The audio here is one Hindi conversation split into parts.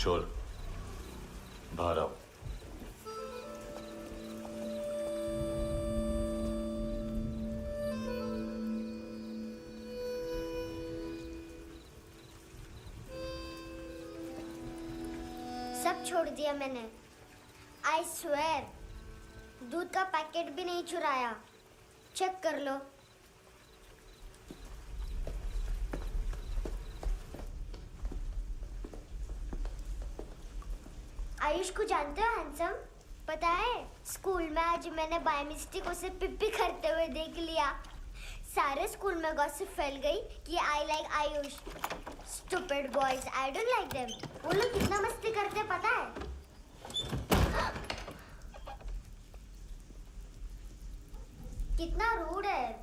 चोर बाहर आओ। सब छोड़ दिया मैंने। आई स्वेर, दूध का पैकेट भी नहीं चुराया। चेक कर लो। आयुष को जानते हो हैंडसम? पता है स्कूल में आज मैंने बाय मिस्टेक उसे पिप्पी करते हुए देख लिया। सारे स्कूल में गॉसिप फैल गई कि I like Ayush. Stupid boys, I don't like them. वो लोग कितना मस्ती करते पता है? कितना रूड है।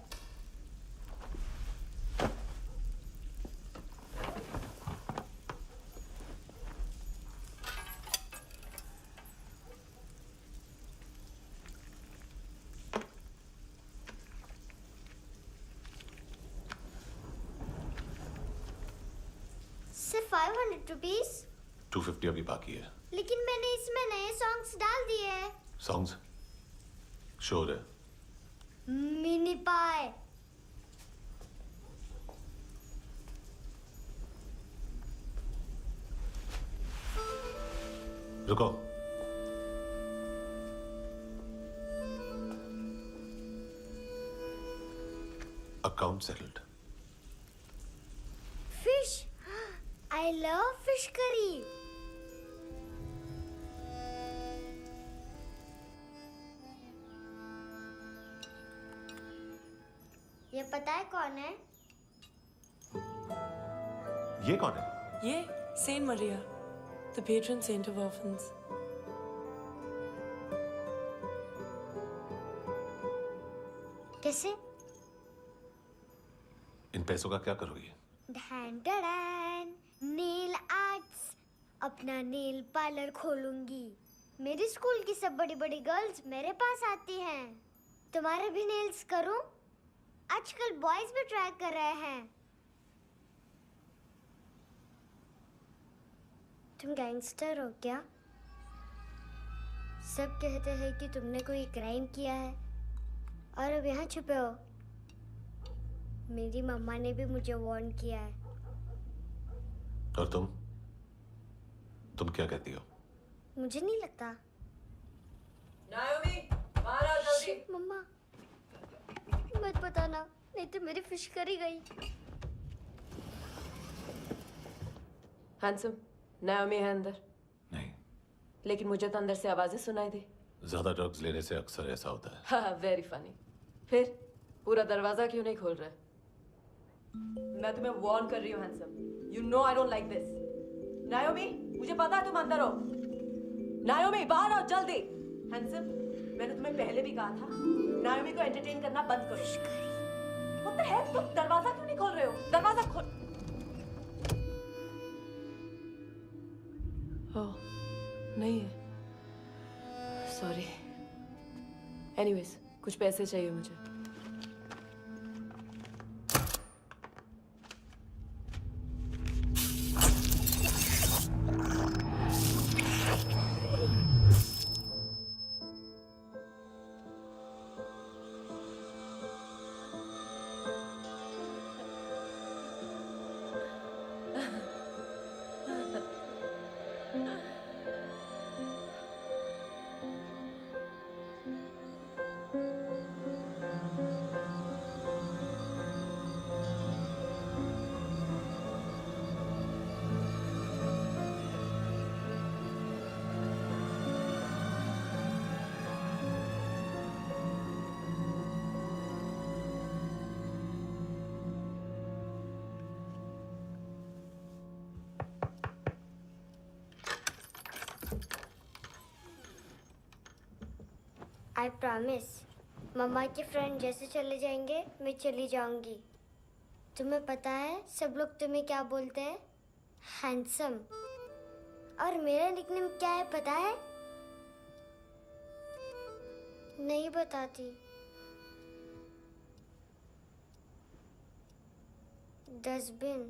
सिर्फ 500 रुपीज। 250 अभी बाकी है। लेकिन मैंने इसमें नए सॉन्ग्स डाल दिए हैं। सॉन्ग्स शोर है। मिनी पाए। रुको। Account settled. Fish, I love fish curry. ये पता है कौन है? ये कौन है? ये Saint Maria, the patron saint of orphans. कैसे? इन पैसों का क्या करोगी? ढैन ढैन, नेल आर्ट्स। अपना नेल पार्लर खोलूंगी। मेरी स्कूल की सब बड़ी बड़ी गर्ल्स मेरे पास आती हैं। तुम्हारे भी नेल्स करूं? आजकल बॉयज भी ट्राई कर रहे हैं। तुम गैंगस्टर हो क्या? सब कहते हैं कि तुमने कोई क्राइम किया है और अब यहाँ छुपे हो। मेरी मम्मा ने भी मुझे वार्न किया है। और तुम क्या कहती हो? मुझे नहीं लगता। नायोमी, बाहर आओ जल्दी। शिट, मम्मा मत बताना, नहीं तो मेरी फिश करी गई। हैंडसम, नायोमी है अंदर। नहीं। लेकिन मुझे तो अंदर से आवाजें सुनाई दी। ज्यादा ड्रग्स लेने से अक्सर ऐसा होता है। हाँ, वेरी फनी। फिर पूरा दरवाजा क्यों नहीं खोल रहे? मैं तुम्हें वार्न कर रही हूँ handsome. You know I don't like this. नायोमी, मुझे पता है तुम अंदर हो। नायोमी, बाहर आओ जल्दी। हैंडसम, मैंने तुम्हें पहले भी कहा था नायोमी को एंटरटेन करना बंद करो। What the heck? तुम दरवाजा क्यों नहीं खोल रहे हो? दरवाजा खोल। ओह, नहीं है। सॉरी। एनीवेज, कुछ पैसे चाहिए मुझे। आई प्रॉमिस, मम्मा के फ्रेंड जैसे चले जाएंगे मैं चली जाऊंगी। तुम्हें पता है सब लोग तुम्हें क्या बोलते हैं? हैंडसम। और मेरा निकनेम क्या है पता है? नहीं बताती। डस्टबिन।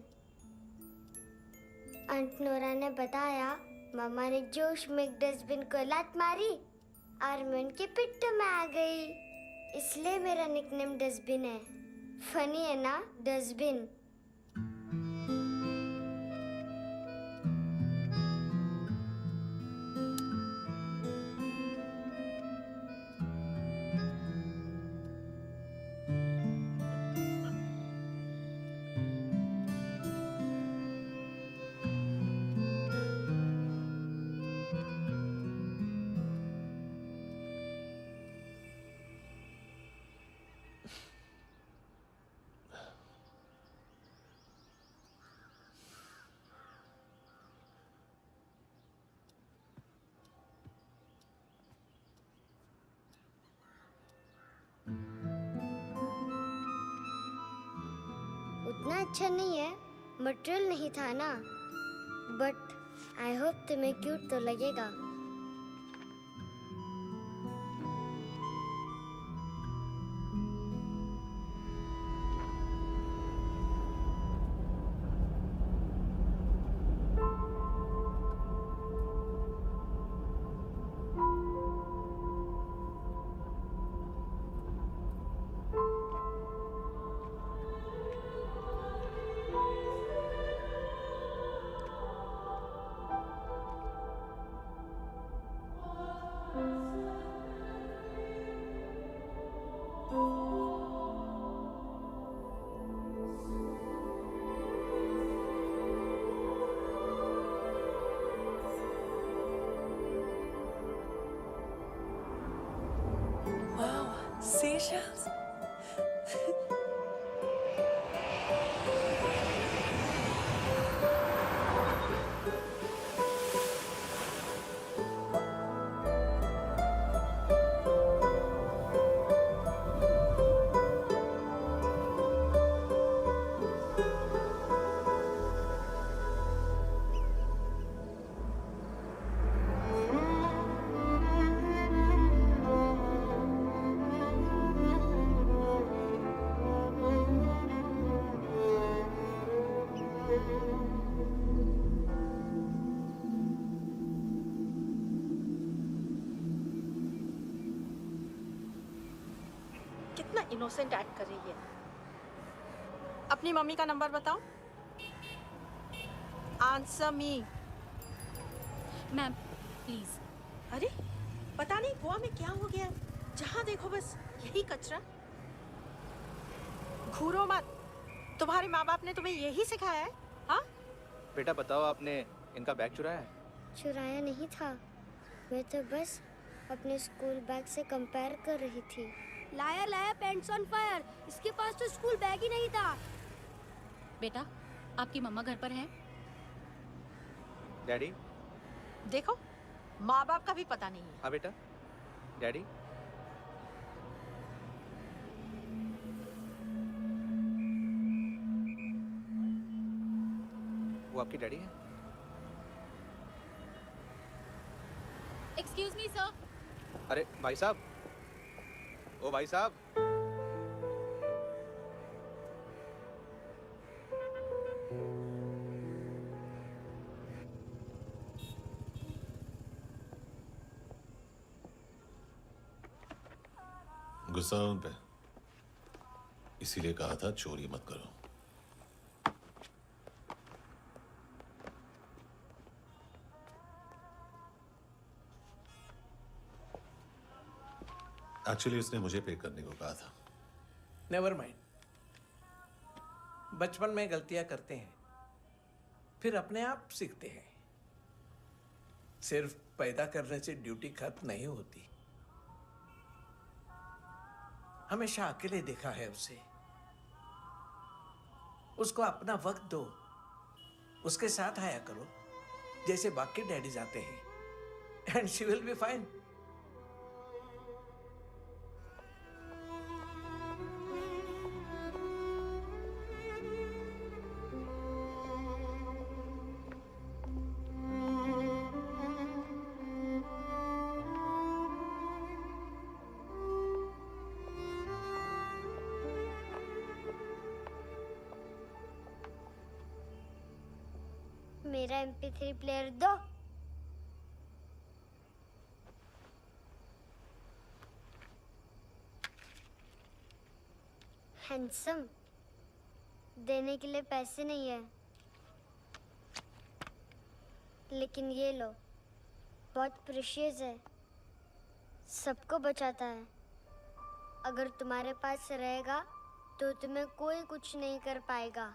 आंट नोरा ने बताया मामा ने जोश में एक डस्टबिन को लात मारी और मैं उनके पिट्ठू में आ गई। इसलिए मेरा निकनेम डस्टबिन है। फनी है ना, डस्टबिन। उतना अच्छा नहीं है, मटेरियल नहीं था ना, बट आई होप तुम्हें क्यूट तो लगेगा। Wow, seashells. कितना इनोसेंट एक्ट कर रही है। अपनी मम्मी का नंबर बताओ। Answer me. Ma'am please. अरे पता नहीं गोवा में क्या हो गया है, जहाँ देखो बस यही कचरा। घूरो मत। तुम्हारे माँ बाप ने तुम्हें यही सिखाया है? हाँ बेटा बताओ, आपने इनका बैग चुराया है? चुराया नहीं था, मैं तो बस अपने स्कूल बैग से कंपेयर कर रही थी। लाया लाया पैंट्स ऑन फायर, इसके पास तो स्कूल बैग ही नहीं था। बेटा आपकी मम्मा घर पर है? डैडी? देखो, माँ बाप का भी पता नहीं है। हाँ बेटा। डैडी? वो आपकी डैडी है? Excuse me sir. अरे भाई साहब, ओ भाई साहब। गुस्सा उन पे, इसीलिए कहा था चोरी मत करो। एक्चुअली उसने मुझे पे करने को कहा था। Never mind. बचपन में गलतियां करते हैं, फिर अपने आप सीखते हैं। सिर्फ पैदा करने से ड्यूटी खत्म नहीं होती। हमेशा अकेले देखा है उसे। उसको अपना वक्त दो, उसके साथ आया करो जैसे बाकी डैडीज आते हैं, and she will be fine. मेरा MP3 प्लेयर दो। हैंडसम, देने के लिए पैसे नहीं है, लेकिन ये लो, बहुत प्रेशियस है, सबको बचाता है। अगर तुम्हारे पास रहेगा तो तुम्हें कोई कुछ नहीं कर पाएगा।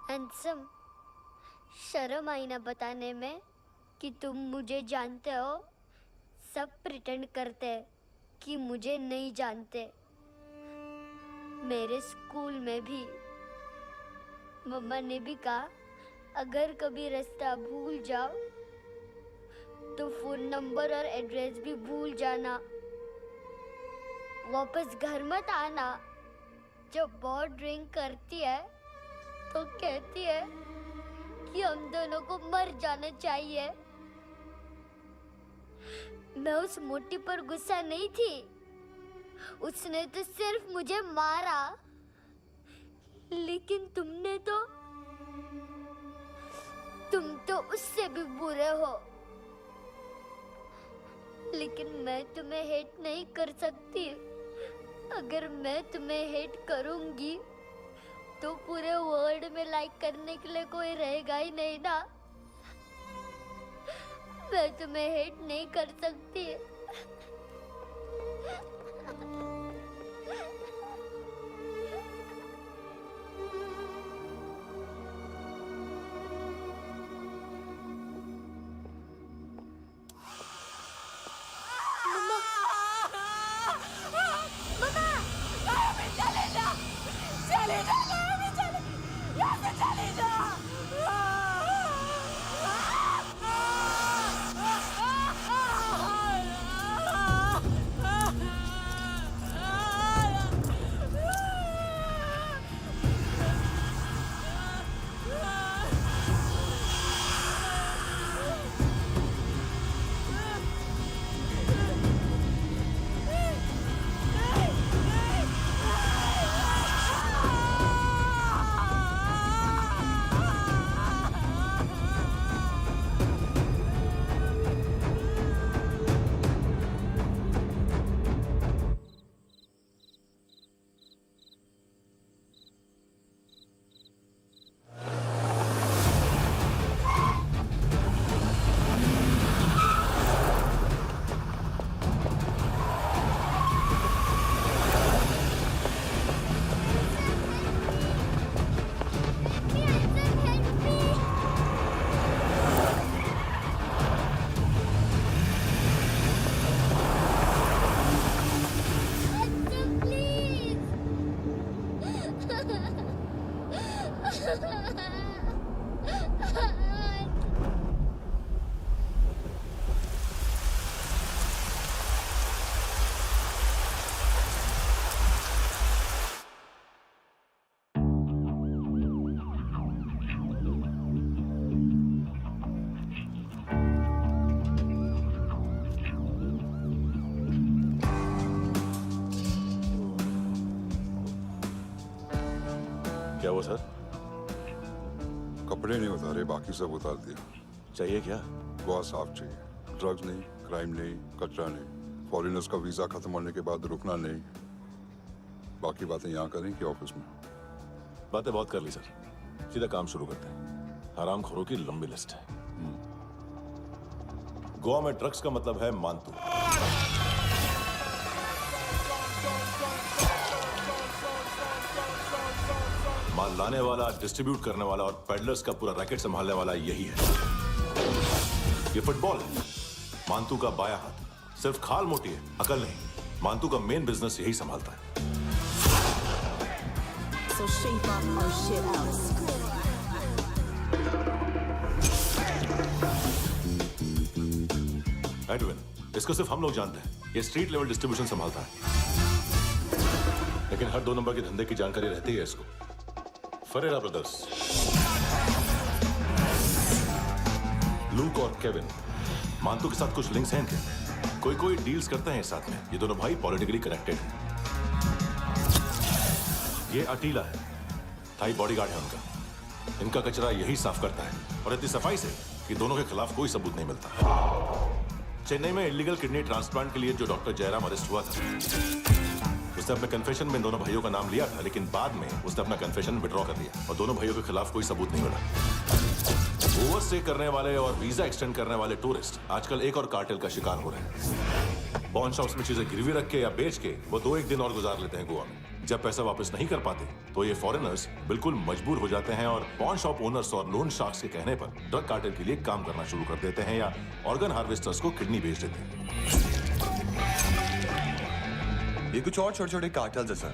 हैंडसम, शर्म आई ना बताने में कि तुम मुझे जानते हो। सब प्रिटेंड करते हैं कि मुझे नहीं जानते। मेरे स्कूल में भी मम्मा ने भी कहा, अगर कभी रास्ता भूल जाओ तो फोन नंबर और एड्रेस भी भूल जाना। वापस घर मत आना। जब बहुत ड्रिंक करती है तो कहती है कि हम दोनों को मर जाना चाहिए। मैं उस मोटी पर गुस्सा नहीं थी, उसने तो सिर्फ मुझे मारा। लेकिन तुम तो उससे भी बुरे हो। लेकिन मैं तुम्हें हेट नहीं कर सकती। अगर मैं तुम्हें हेट करूंगी तो पूरे वर्ल्ड में लाइक करने के लिए कोई रहेगा ही नहीं ना। मैं तुम्हें हेट नहीं कर सकती। क्या हुआ सर? कपड़े नहीं उतारे, बाकी सब उतार दिया। चाहिए क्या? गोवा साफ चाहिए। ड्रग्स नहीं, क्राइम नहीं, कचरा नहीं। फॉरेनर्स का वीजा खत्म होने के बाद रुकना नहीं। बाकी बातें यहाँ करें कि ऑफिस में? बातें बहुत कर ली सर, सीधा काम शुरू करते हैं। हरामखोरों की लंबी लिस्ट है। गोवा में ड्रग्स का मतलब है मानतू। माल लाने वाला, डिस्ट्रीब्यूट करने वाला और पेडलर्स का पूरा रैकेट संभालने वाला यही है। ये फुटबॉल है, मानतू का बायां हाथ। सिर्फ खाल मोटी है, अकल नहीं। मानतू का मेन बिजनेस यही संभालता है। So shape up our shit out. Edwin, इसको सिर्फ हम लोग जानते हैं। ये स्ट्रीट लेवल डिस्ट्रीब्यूशन संभालता है, लेकिन हर 2 नंबर के धंधे की जानकारी रहती है इसको। फरेरा ब्रदर्स, लूक और केविन, मानतू के साथ कुछ लिंक्स हैं इनके। कोई डील्स करते हैं साथ में। ये दोनों भाई पॉलिटिकली कनेक्टेड हैं। ये अटीला है, थाई बॉडीगार्ड है उनका। इनका कचरा यही साफ करता है और इतनी सफाई से कि दोनों के खिलाफ कोई सबूत नहीं मिलता। चेन्नई में इलीगल किडनी ट्रांसप्लांट के लिए जो डॉक्टर जयराम अरेस्ट हुआ था, उसने अपने कन्फेशन में इन दोनों भाइयों का नाम लिया था, लेकिन बाद में उसने अपना कन्फेशन विड्रॉ कर दिया और दोनों भाइयों के खिलाफ कोई सबूत नहीं मिला। ओवरस्टे करने वाले और वीजा एक्सटेंड करने वाले टूरिस्ट आजकल एक और कार्टेल का शिकार हो रहे हैं। पॉन शॉप्स में चीजें गिरवी रख के या बेच के वो 2-1 दिन और गुजार लेते हैं गोवा में। जब पैसा वापस नहीं कर पाते तो ये फॉरेनर्स बिल्कुल मजबूर हो जाते हैं और पॉन शॉप ओनर्स और लोन शार्क्स के कहने पर ड्रग कार्टेल के लिए काम करना शुरू कर देते हैं या ऑर्गन हार्वेस्टर्स को किडनी बेच देते हैं। ये कुछ और छोटे छोटे कार्टेल्स है सर।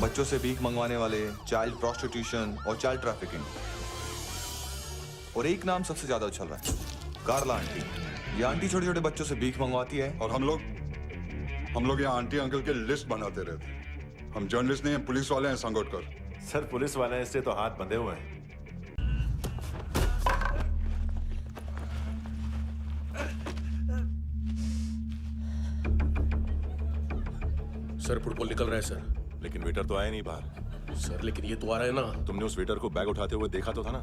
बच्चों से भीख मंगवाने वाले, चाइल्ड प्रोस्टिट्यूशन और चाइल्ड ट्रैफिकिंग। और एक नाम सबसे ज्यादा उछल रहा है, कार्ला आंटी। ये आंटी छोटे छोटे बच्चों से भीख मंगवाती है और हम लोग यहाँ आंटी अंकल के लिस्ट बनाते रहते हैं। हम जर्नलिस्ट नहीं हैं, पुलिस वाले हैं संगोटकर। सर पुलिस वाले इससे तो हाथ बंधे हुए हैं। सर फुटबॉल निकल रहा है सर। लेकिन वेटर तो आया नहीं बाहर। सर लेकिन ये तो आ रहा है ना। तुमने उस वेटर को बैग उठाते हुए देखा तो था ना।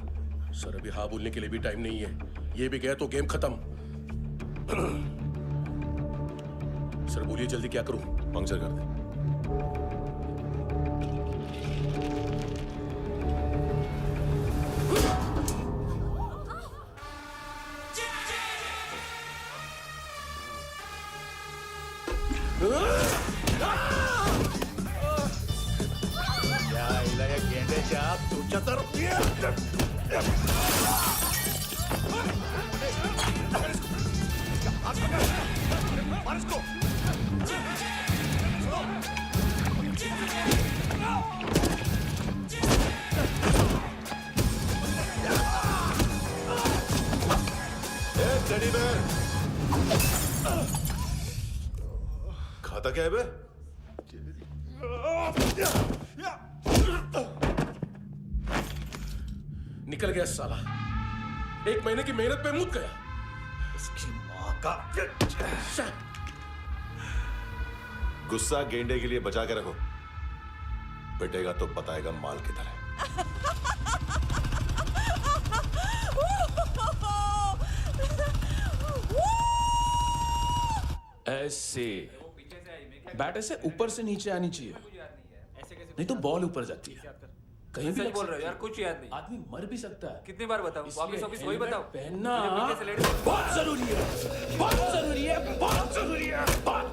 सर अभी हाँ बोलने के लिए भी टाइम नहीं है। ये भी गया तो गेम खत्म। सर बोलिए जल्दी क्या करूं? पंक्चर कर दे। खाता क्या है बे? निकल गया साला। 1 महीने की मेहनत पे मुक गया। इसकी माँ का गुस्सा गेंडे के लिए बचा के रखो, पिटेगा तो बताएगा माल किधर है। ऐसे बैट ऐसे ऊपर से नीचे आनी चाहिए, नहीं तो बॉल ऊपर जाती है। कहीं भी बोल रहे हो यार, कुछ याद नहीं। आदमी मर भी सकता है। कितनी बार बताऊं? वापिस वही बताओ। पहनना बहुत जरूरी है, बहुत जरूरी है, बहुत जरूरी है, बहुत।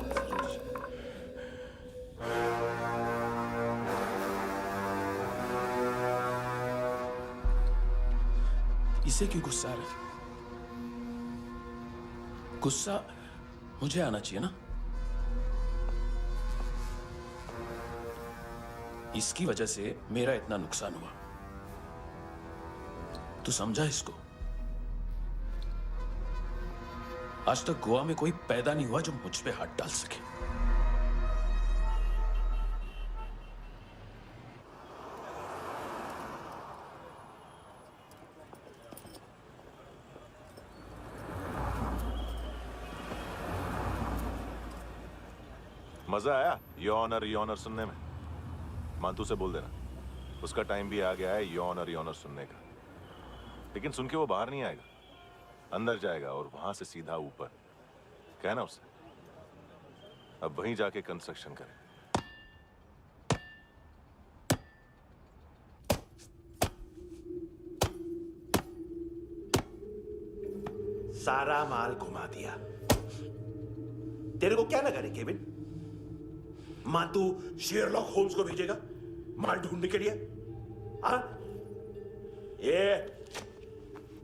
इसे क्यों गुस्सा आ रहा है? गुस्सा मुझे आना चाहिए ना। इसकी वजह से मेरा इतना नुकसान हुआ। तू समझा इसको? आज तक गोवा में कोई पैदा नहीं हुआ जो मुझ पे हाथ डाल सके। मजा आया योर ऑनर सुनने में? मांतू से बोल देना उसका टाइम भी आ गया है योर ऑनर सुनने का। लेकिन सुन के वो बाहर नहीं आएगा, अंदर जाएगा और वहां से सीधा ऊपर। कहना उसे अब वहीं जाके कंस्ट्रक्शन करे। सारा माल घुमा दिया। तेरे को क्या लगा रे केविन? मांतू शेरलॉक होम्स को भेजेगा माल ढूंढने के लिए? हाँ? ये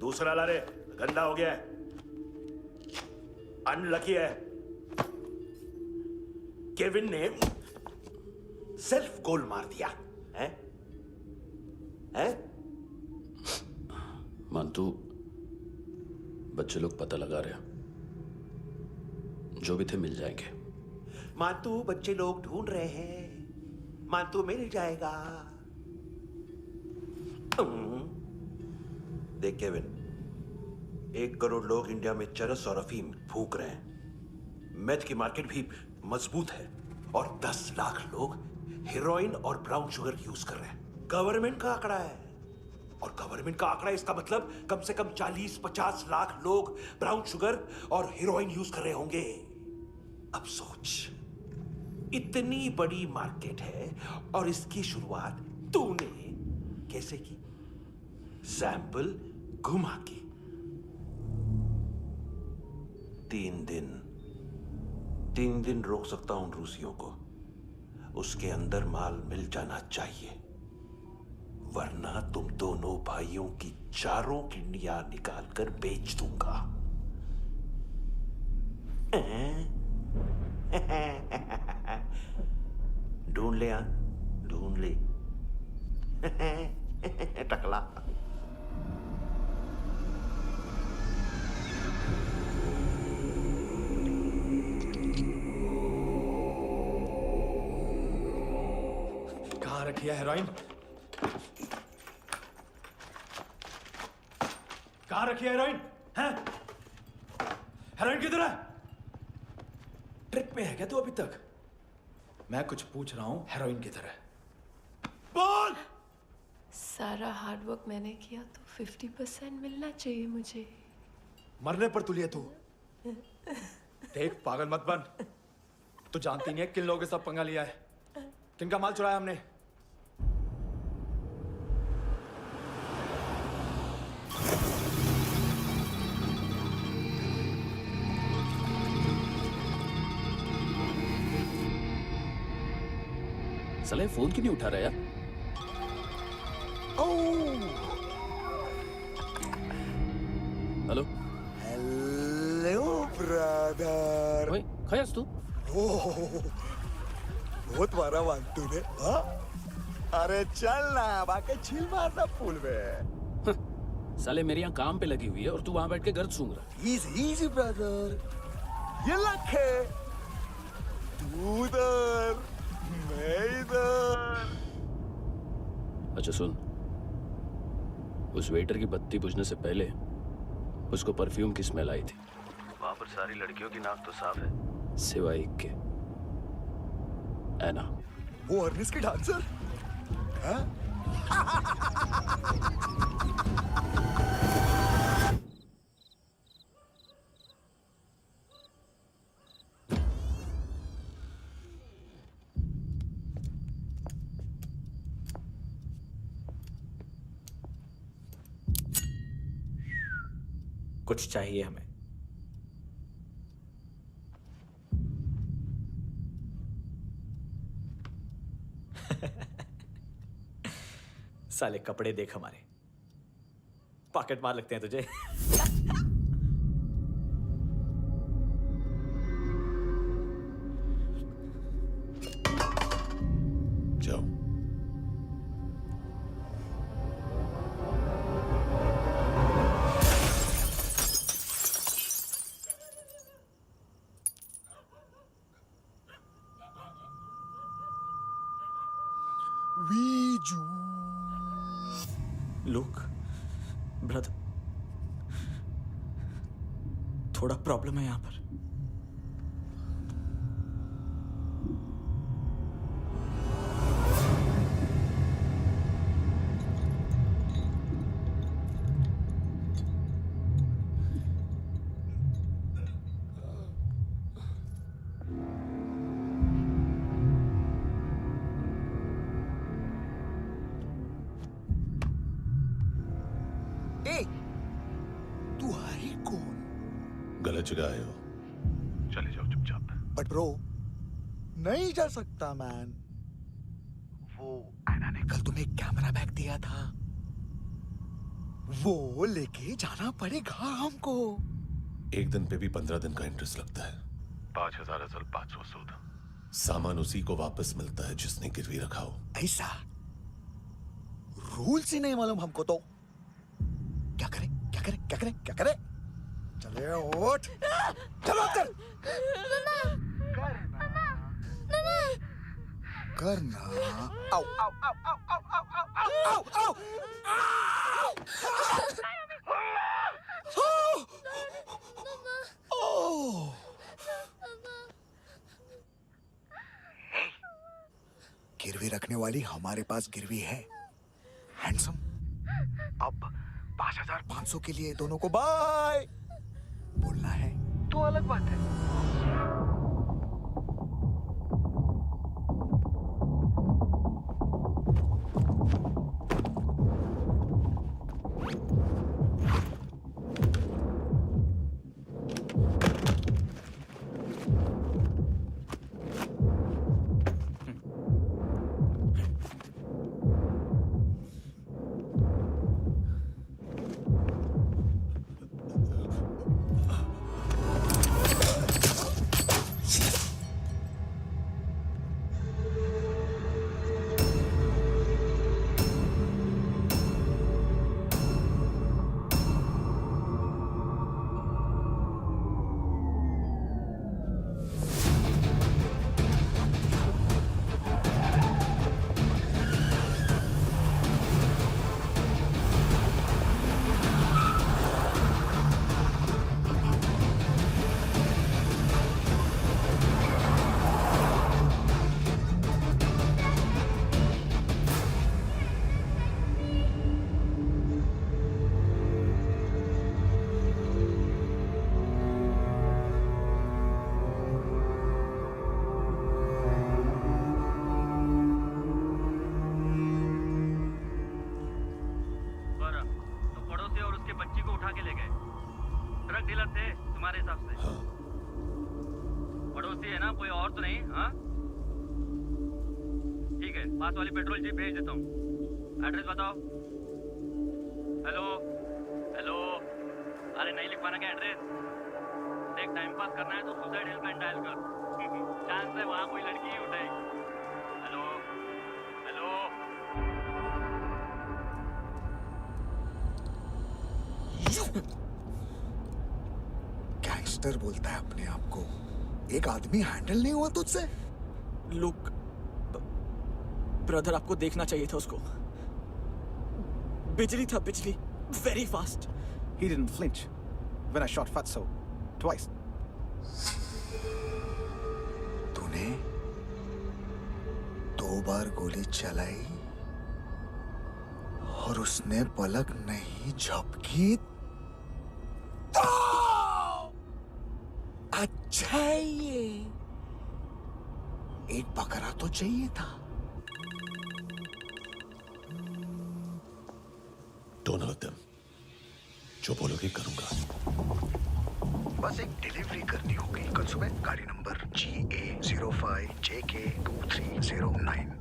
दूसरा ला रे, गंदा हो गया है, अनलकी है। केविन ने सेल्फ गोल मार दिया है? हैं? मांतू बच्चे लोग पता लगा रहे हैं, जो भी थे मिल जाएंगे। मांतू बच्चे लोग ढूंढ रहे हैं, मांतू मिल जाएगा। देख केविन, 1 करोड़ लोग इंडिया में चरस और अफीम फूक रहे हैं। मेथ की मार्केट भी मजबूत है और 10 लाख लोग हेरोइन और ब्राउन शुगर यूज कर रहे हैं। गवर्नमेंट का आंकड़ा है, और गवर्नमेंट का आंकड़ा इसका मतलब कम से कम 40-50 लाख लोग ब्राउन शुगर और हेरोइन यूज कर रहे होंगे। अब सोच, इतनी बड़ी मार्केट है और इसकी शुरुआत तूने कैसे की? सैंपल घुमा के। 3 दिन रोक सकता हूं रूसियों को, उसके अंदर माल मिल जाना चाहिए, वरना तुम दोनों भाइयों की चारों किडनियां निकाल कर बेच दूंगा। ढूंढ ले, ढूंढ ले। टकला। कहाँ रखी है हेरोइन? कहाँ रखी है हेरोइन? हैं? हेरोइन किधर है? ट्रिप पे है क्या तू अभी तक? मैं कुछ पूछ रहा हूं, हेरोइन किधर है? बोल! सारा हार्डवर्क मैंने किया तो 50% मिलना चाहिए मुझे। मरने पर तुलिए तू। देख, पागल मत बन। तू जानती नहीं है किन लोगों के साथ पंगा लिया है, किनका माल चुराया हमने। साले फोन क्यों नहीं उठा रहा यार? Hello hello brother. ओए, खयास तू? बहुत मारा वांग तूने, हाँ? अरे चल ना, बाकी चिल मारना पूल में। साले मेरी यहाँ काम पे लगी हुई है और तू वहां बैठ के गर्द सूंघ रहा है। इजी ब्रदर, ये लक है। तू उधर, मैं इधर। अच्छा सुन, उस वेटर की बत्ती बुझने से पहले उसको परफ्यूम की स्मेल आई थी। वहां पर सारी लड़कियों की नाक तो साफ है, सिवाय एक के, एना। वो अर्निस की डांसर? हाँ? कुछ चाहिए हमें। साले कपड़े देख हमारे, पॉकेट मार लगते हैं तुझे। जाओ। लुक ब्रदर, थोड़ा प्रॉब्लम है यहाँ पर। तू है कौन? गलत जगह आए हो, चले जाओ चुपचाप। बट ब्रो, नहीं जा सकता मैन। वो एना ने कल तुम्हें कैमरा बैग दिया था, वो लेके जाना पड़ेगा हमको। एक दिन पे भी 15 दिन का इंटरेस्ट लगता है। 5,000 असल 500 सूद। सामान उसी को वापस मिलता है जिसने गिरवी रखा हो। ऐसा रूल्स ही नहीं मालूम हमको तो। क्या करें, क्या करें, क्या करें, क्या करें? चले उठ, चलो चल। करना। आओ, आओ, आओ, आओ, आओ, आओ, आओ, आओ, आओ, गिरवी रखने वाली हमारे पास गिरवी है हैंडसम। अब 5500 के लिए दोनों को बाय बोलना है तो अलग बात है। पास वाली पेट्रोल जीप भेज देता हूँ। एड्रेस बताओ। हेलो हेलो, अरे नहीं लिखवाना क्या एड्रेस? देख टाइम पास करना है तो सुसाइड हेल्पलाइन डायल कर। चांस है वहाँ कोई लड़की ही उठाएगी। Hello hello. गैंगस्टर बोलता है अपने आप को। एक आदमी हैंडल नहीं हुआ तुझसे? लुक ब्रदर, आपको देखना चाहिए था उसको। बिजली था, बिजली, very fast. He didn't flinch when I shot Fatso twice. तूने 2 बार गोली चलाई और उसने पलक नहीं झपकी तो अच्छा है ये। एक बकरा तो चाहिए था। Don't hurt them. जो बोलोगे करूंगा। बस एक डिलीवरी करनी होगी कल सुबह। गाड़ी नंबर GA05JK2309।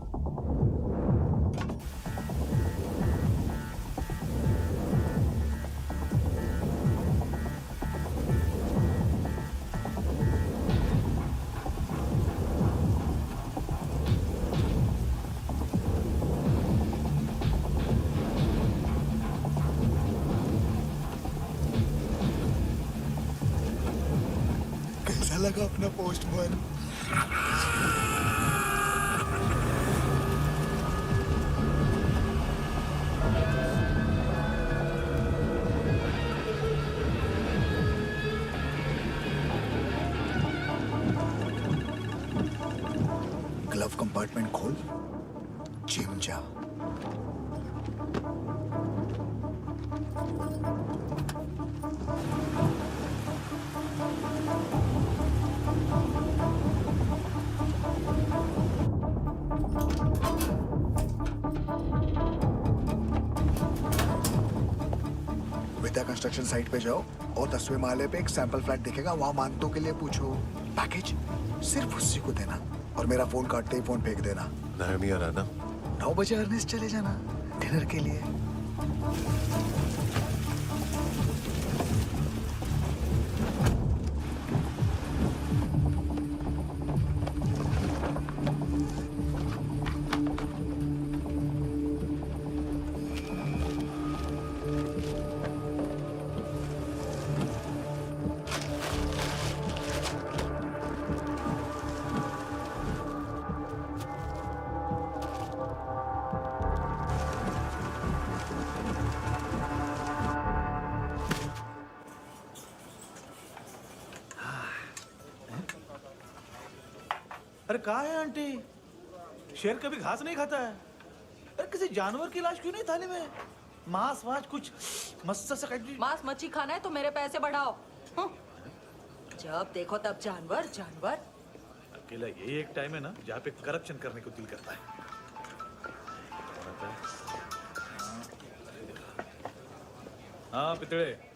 लगा अपना पोस्टमैन। ग्लव कंपार्टमेंट खोल, जिम जा। कंस्ट्रक्शन साइट पे जाओ और 10वें माले पे एक सैंपल फ्लैट दिखेगा, वहां मानतों के लिए पूछो। पैकेज सिर्फ उसी को देना और मेरा फोन काटते ही फोन फेंक देना। नायमी आ रहा ना? 9 बजे अर्नेस्ट चले जाना डिनर के लिए। अरे कहाँ है आंटी? शेर कभी घास नहीं खाता है। अरे किसी जानवर की लाश क्यों नहीं थाली में? मांस वास कुछ मस्त सा काट। मांस मच्छी खाना है तो मेरे पैसे बढ़ाओ। जब देखो तब जानवर जानवर। अकेला यही एक टाइम है ना जहाँ पे करप्शन करने को दिल करता है। हाँ पितड़े।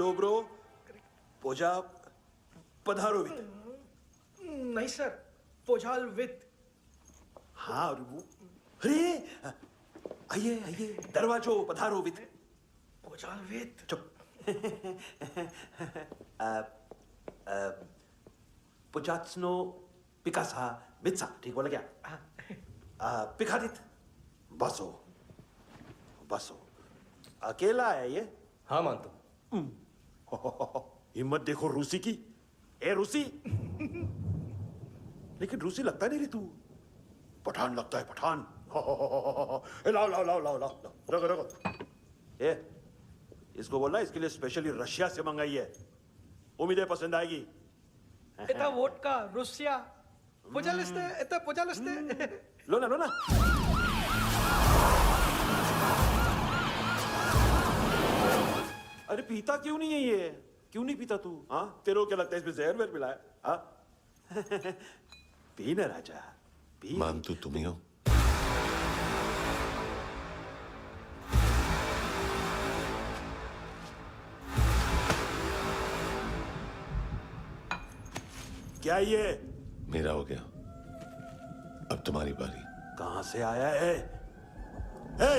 डोब्रो पोजा पधारोवित। नहीं सर, पोझाल विथ। हाँ और वो अरे आइए आइए दरवाजो पधारोवित। पोझाल विथ। चुप। पुजात्सनो पिकासा मित्सा, ठीक बोला क्या? पिखादित बसो बसो। अकेला है ये? हाँ मानतो। हिम्मत देखो रूसी की। ए रूसी। लेकिन रूसी लगता नहीं रे तू, पठान लगता है पठान। लाओ लाओ लाओ लाओ लाओ रखो रखो। ए इसको बोलना इसके लिए स्पेशली रशिया से मंगाई है, उम्मीद है पसंद आएगी। इतना वोडका रुसिया पोझालिस्ते इतना पोझालिस्ते। लो ना लो ना। अरे पीता क्यों नहीं है ये? क्यों नहीं पीता तू? हाँ तेरे को क्या लगता है इसमें जहर वहर मिला है? हाँ पी ना राजा पी। मानतू तुम ही हो? क्या ये? मेरा हो गया, अब तुम्हारी बारी। कहां से आया है? ए!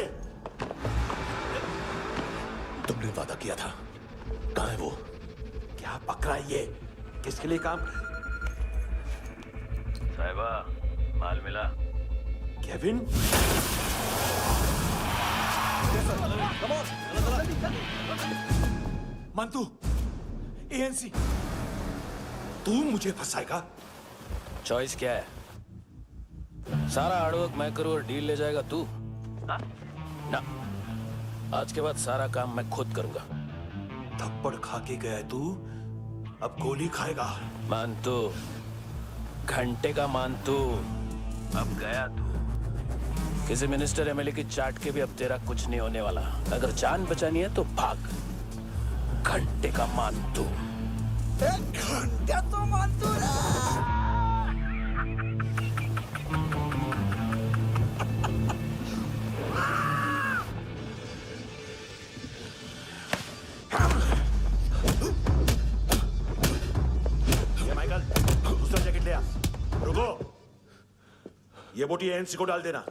तुमने वादा किया था, कहां है वो? क्या पकड़ा ये? किसके लिए काम? साहिबा माल मिला? केविन? मंतू एएनसी। तू मुझे फंसाएगा? चॉइस क्या है? सारा हार्डवर्क मैं करूं और डील ले जाएगा तू? ना, आज के बाद सारा काम मैं खुद करूंगा। थप्पड़ खा के गया है तू, अब गोली खाएगा। मानतू, घंटे का मानतू, अब गया तू। किसी मिनिस्टर एमएलए की चाट के भी अब तेरा कुछ नहीं होने वाला। अगर जान बचानी है तो भाग। घंटे का मानतू। घंटा तो मानतू ये माइकल दूसरा जैकेट ले आ। रुको, ये बोटी एएनसी को डाल देना।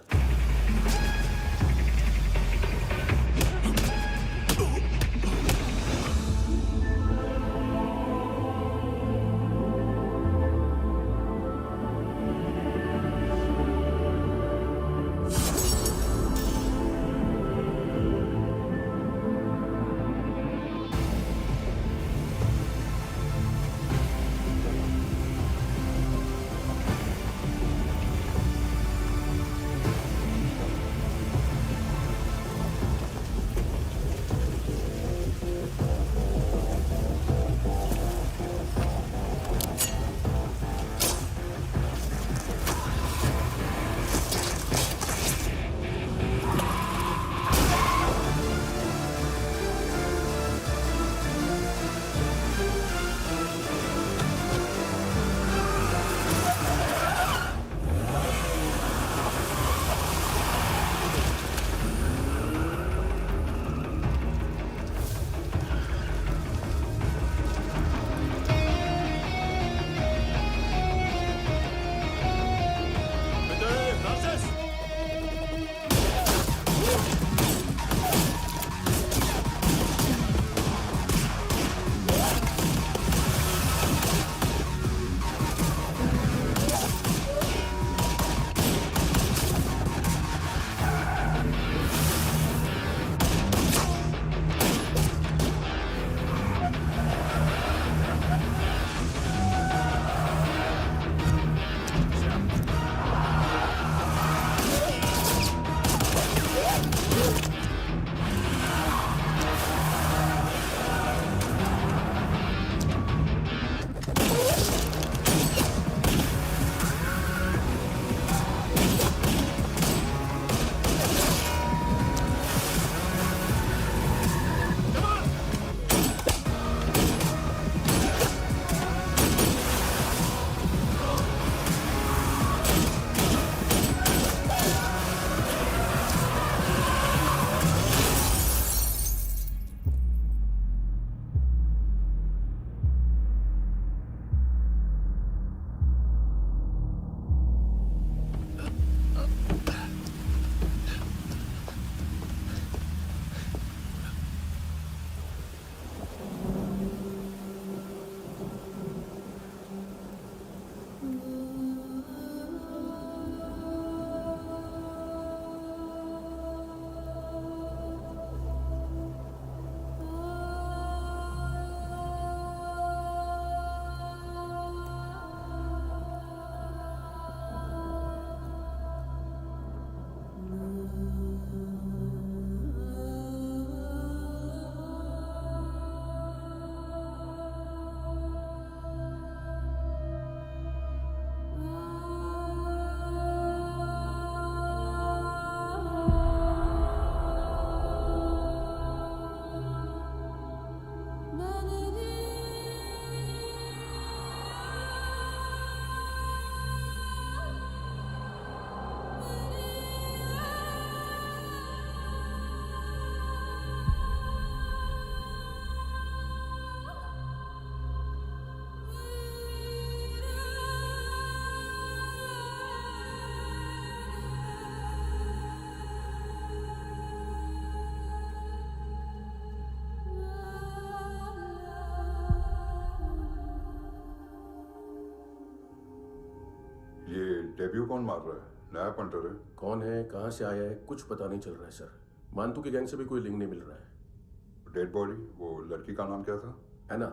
डेब्यू कौन मार रहा है? नया पंटर है। कौन है, कहाँ से आया है, कुछ पता नहीं चल रहा है सर। मानतू की गैंग से भी कोई लिंक नहीं मिल रहा है। डेड बॉडी, वो लड़की का नाम क्या था? है ना?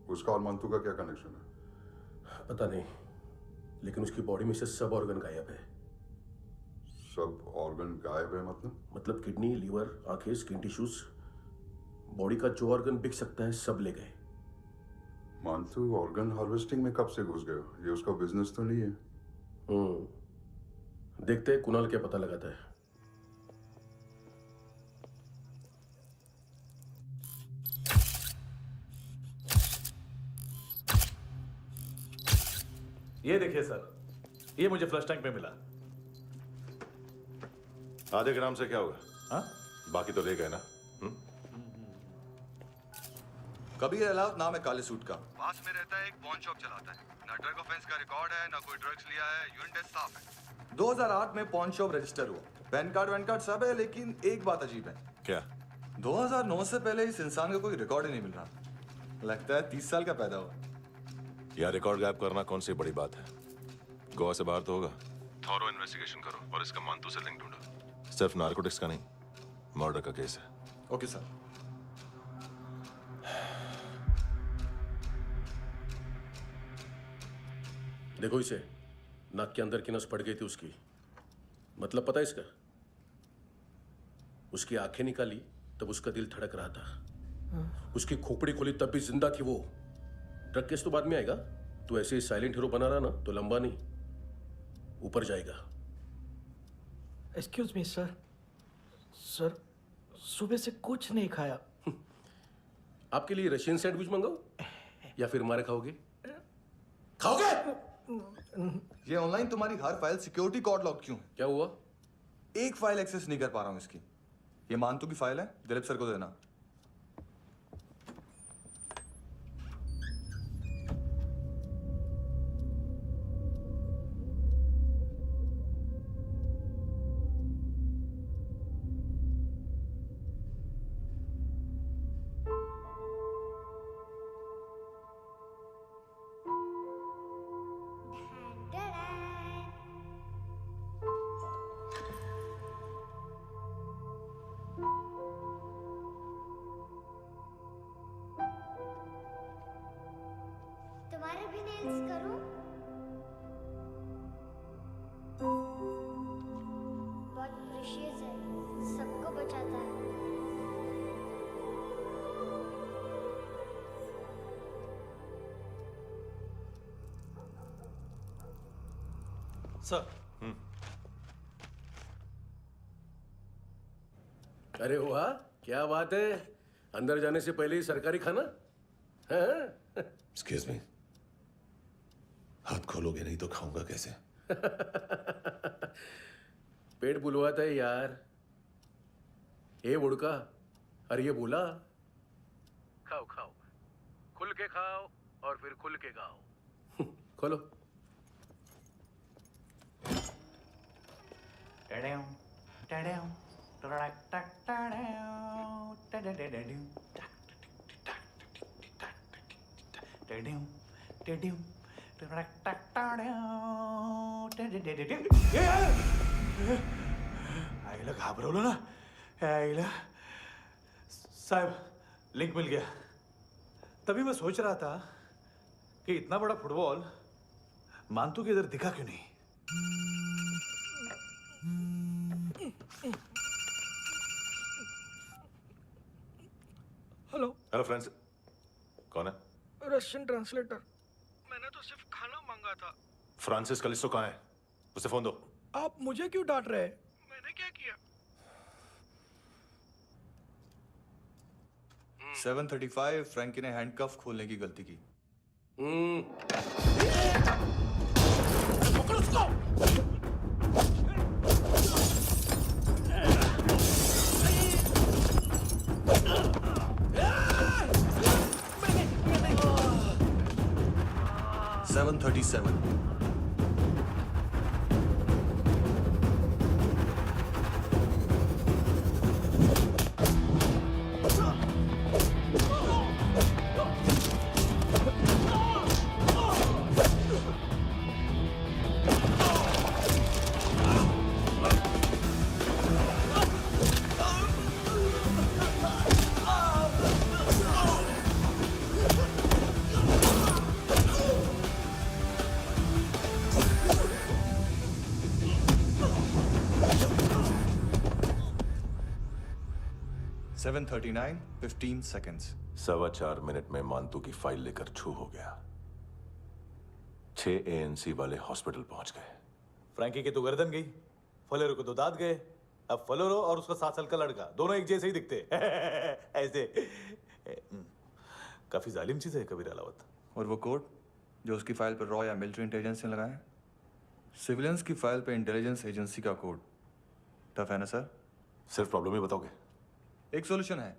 उसका और मानतू का क्या कनेक्शन है? पता नहीं, लेकिन उसकी बॉडी में से सब ऑर्गन गायब है। सब ऑर्गन गायब है मतलब किडनी, लीवर, आंखें, स्किन टिश्यूज, बॉडी का जो ऑर्गन बिक सकता है सब ले गए। मानतू ऑर्गन हार्वेस्टिंग में कब से घुस गया? ये उसका बिजनेस तो नहीं है? देखते हैं कुणाल क्या पता लगाता है। ये देखिए सर, ये मुझे फ्लश टैंक में मिला। आधे ग्राम से क्या होगा? हाँ? बाकी तो ले गए ना? कबीर अलाउद्दीन नाम है काले सूट का, पास में रहता है, एक पॉन शॉप चलाता है। ना ड्रग ऑफेंस का रिकॉर्ड है, ना कोई ड्रग्स लिया है, यूरिन टेस्ट साफ है। 2008 में पॉन शॉप रजिस्टर हुआ, पैन कार्ड सब है, लेकिन एक बात अजीब है। क्या? 2009 से पहले इस इंसान का कोई रिकॉर्ड ही नहीं मिल रहा। लगता है 30 साल का पैदा हुआ। यह रिकॉर्ड गायब करना कौन सी बड़ी बात है? गोवा से बाहर तो होगा। थॉरो इन्वेस्टिगेशन करो और इसका मानतू से लिंक ढूंढो। सिर्फ नारकोटिक्स का नहीं, मर्डर का केस है। Okay sir. देखो इसे, नाक के अंदर की नस पड़ गई थी उसकी। मतलब पता है इसका? उसकी आंखें निकाली तब उसका दिल धड़क रहा था। उसकी खोपड़ी खोली तब भी जिंदा थी वो। ड्रग केस तो बाद में आएगा। तो ऐसे ही साइलेंट हीरो बना रहा ना तो लंबा नहीं, ऊपर जाएगा। एक्सक्यूज मी सर, सर सुबह से कुछ नहीं खाया। आपके लिए रशियन सैंडविच मंगाओ या फिर मारे खाओगे? खाओगे? ये ऑनलाइन तुम्हारी हर फाइल सिक्योरिटी कोड लॉक क्यों है? क्या हुआ? एक फाइल एक्सेस नहीं कर पा रहा हूं इसकी। ये मानतू की फाइल है, दिलीप सर को देना। तुम्हारे भी नेल्स करूं? बहुत प्रेशियस है, सबको बचाता है। सर। अरे वाह, क्या बात है। अंदर जाने से पहले ही सरकारी खाना। एक्सक्यूज मी, हाथ खोलोगे नहीं तो खाऊंगा कैसे? पेट बुलवाता है यार। ये बुड़का, अरे ये बोला खाओ खाओ, खुल के खाओ और फिर खुल के गाओ। खोलो। आईला घाबरवलं ना। आईला साहब, लिंक मिल गया। तभी मैं सोच रहा था कि इतना बड़ा फुटबॉल मानतू के इधर दिखा क्यों नहीं। हेलो। हेलो फ्रेंड्स, कौन है? Russian translator. मैंने तो सिर्फ खाना मांगा था। फ्रांसिस कलिस्टो कहाँ है? उसे फोन दो। आप मुझे क्यों डांट रहे हैं? मैंने क्या किया? 735 फ्रैंकी ने हैंडकफ खोलने की गलती की। पकड़ो उसको। 737। 7:39, 15 seconds. 4.25 मिनट में मांतू की फाइल लेकर छू हो गया। 6 ANC वाले हॉस्पिटल पहुंच गए। फ्रैंकी की तो गर्दन गई, फलेरो को तो दांत गए। अब फलेरो और उसका 7 साल का लड़का दोनों एक जैसे ही दिखते ऐसे। काफी जालिम चीज है कबीर अलावत। और वो कोड जो उसकी फाइल पर रॉ या मिलिट्री इंटेलिजेंस ने लगाया, सिविलियंस की फाइल पे इंटेलिजेंस एजेंसी का कोड। टफ है ना सर? सिर्फ प्रॉब्लम ही बताओगे? एक सॉल्यूशन है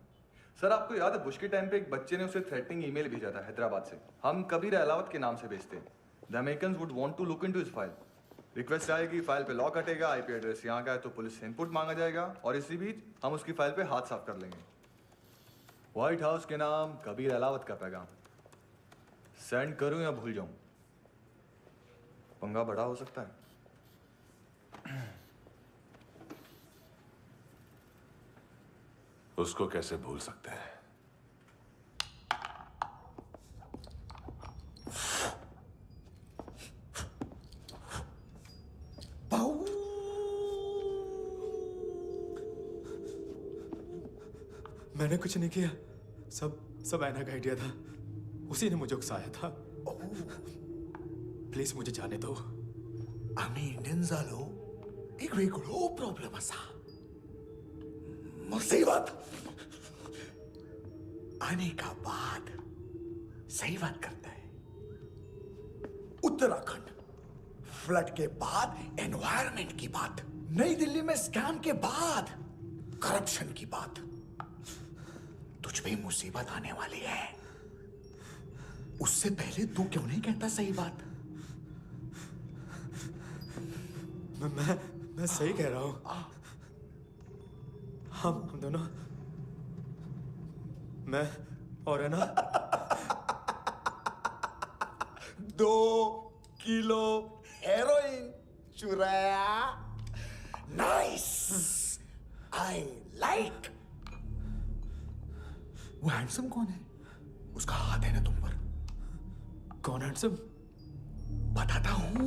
सर। आपको याद है बुश के टाइम पे एक बच्चे ने उसे थ्रेटनिंग ईमेल भेजा था हैदराबाद से। हम कबीर अलावत के नाम से भेजते हैं। The Americans would want to look into his file. Request आएगी, फाइल पे लॉक हटेगा, आईपी एड्रेस यहाँ का है तो पुलिस से इनपुट मांगा जाएगा और इसी बीच हम उसकी फाइल पे हाथ साफ कर लेंगे। व्हाइट हाउस के नाम कबीर अलावत का पैगाम। सेंड करूं या भूल जाऊं? पंगा बड़ा हो सकता है। उसको कैसे भूल सकते हैं? मैंने कुछ नहीं किया, सब ऐना का आइडिया था। उसी ने मुझे उकसाया था। प्लीज मुझे जाने दो। आम्ही इंडियन झालो एक वेगळो प्रॉब्लेम असा। मुसीबत आने का बाद सही बात करता है। उत्तराखंड फ्लड के बाद एनवायरनमेंट की बात, नई दिल्ली में स्कैम के बाद करप्शन की बात। तुझ पे मुसीबत आने वाली है, उससे पहले तू क्यों नहीं कहता सही बात? मैं सही कह रहा हूं। हम दोनों, मैं और है ना 2 किलो हेरोइन चुराया। Nice, I like. वो हैंडसम कौन है? उसका हाथ है ना तुम पर? कौन हैंडसम? बताता हूं।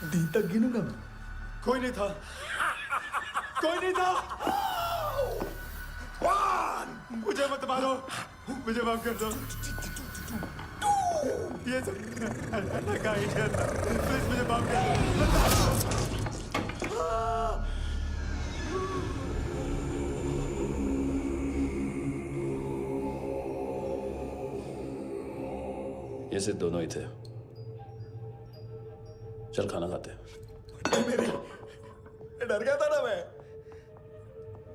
दिन तक गिनूंगा मैं। कोई नहीं था, कोई नहीं था। मुझे मत मारो, मुझे माफ कर दो। ये सब ऐना का आइडिया था। प्लीज मुझे माफ कर दो। ये सिर्फ दोनों ही थे। चल खाना खाते हैं। डर गया था ना मैं।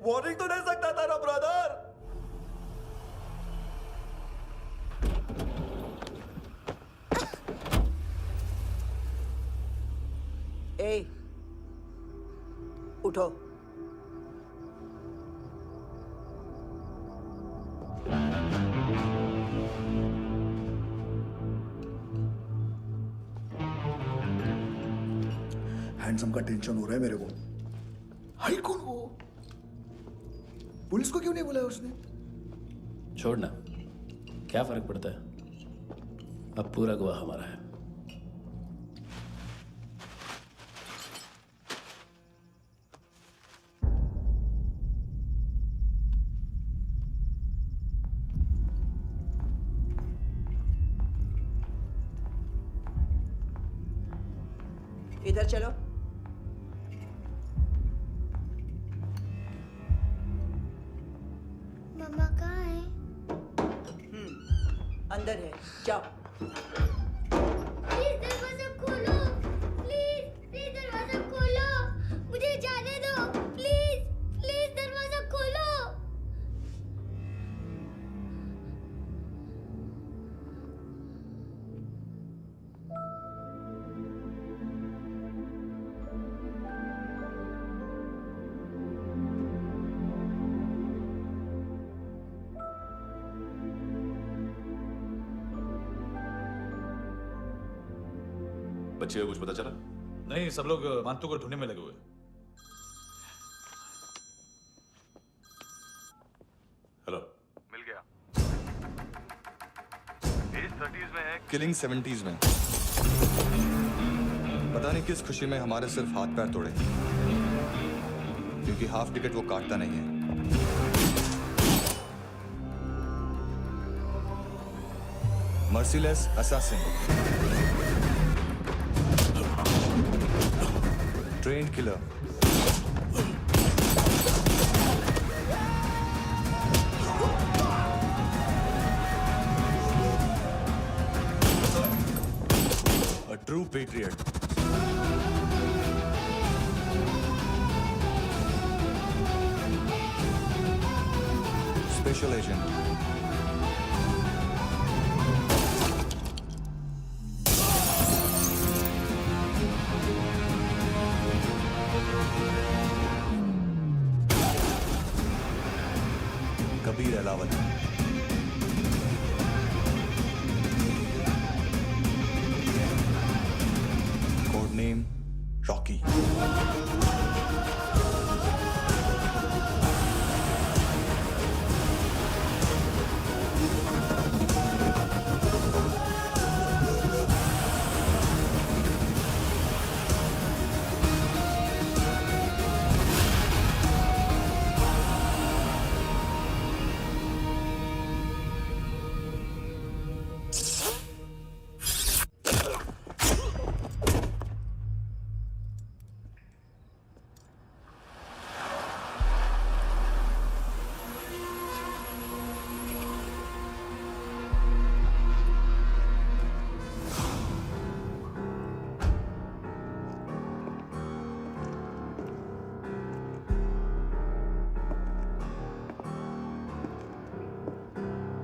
वार्निंग तो दे सकता था ना ब्रदर। ए, उठो। हैंडसम का टेंशन हो रहा है मेरे को। हाई कौन वो? पुलिस को क्यों नहीं बुलाया उसने? छोड़ना, क्या फर्क पड़ता है? अब पूरा गवाह हमारा है। इधर चलो। मम्मा कहाँ है? अंदर है, जाओ। प्लीज दरवाजा खोलो, प्लीज दरवाजा खोलो, मुझे जाने दो, प्लीज दरवाजा खोलो। बच्चे को कुछ पता चला? नहीं, सब लोग मांतू को ढूंढने में लगे हुए। हेलो, मिल गया। एज 30s में है, किलिंग 70s में। पता नहीं किस खुशी में हमारे सिर्फ हाथ पैर तोड़े, क्योंकि हाफ टिकट वो काटता नहीं है। Merciless assassin, train killer, a true patriot. Special agent. Kabir Ahlawat. Code name Rocky.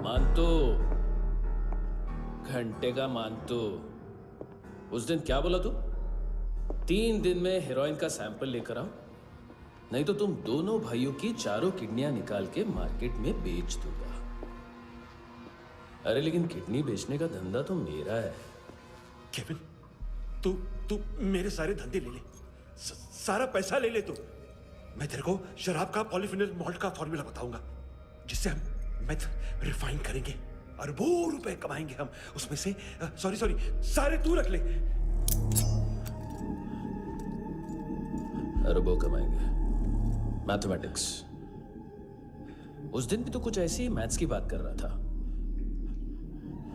मानतो, घंटे का मानतो। उस दिन क्या बोला तू? 3 दिन में हेरोइन का सैंपल लेकर आओ, नहीं तो तुम दोनों भाइयों की चारों किडनियां निकाल के मार्केट में बेच दूंगा। अरे लेकिन किडनी बेचने का धंधा तो मेरा है। केविन, तू मेरे सारे धंधे ले ले, सारा पैसा ले ले तू। मैं तेरे को शराब का पॉलीफिनल मॉल्ट का फॉर्मूला बताऊंगा, जिससे हम मेथ रिफाइन करेंगे, अरबों रुपए कमाएंगे हम उसमें से। सॉरी सारे तू रख ले। अरबों कमाएंगे, मैथमेटिक्स। उस दिन भी तो कुछ ऐसी मैथ्स की बात कर रहा था।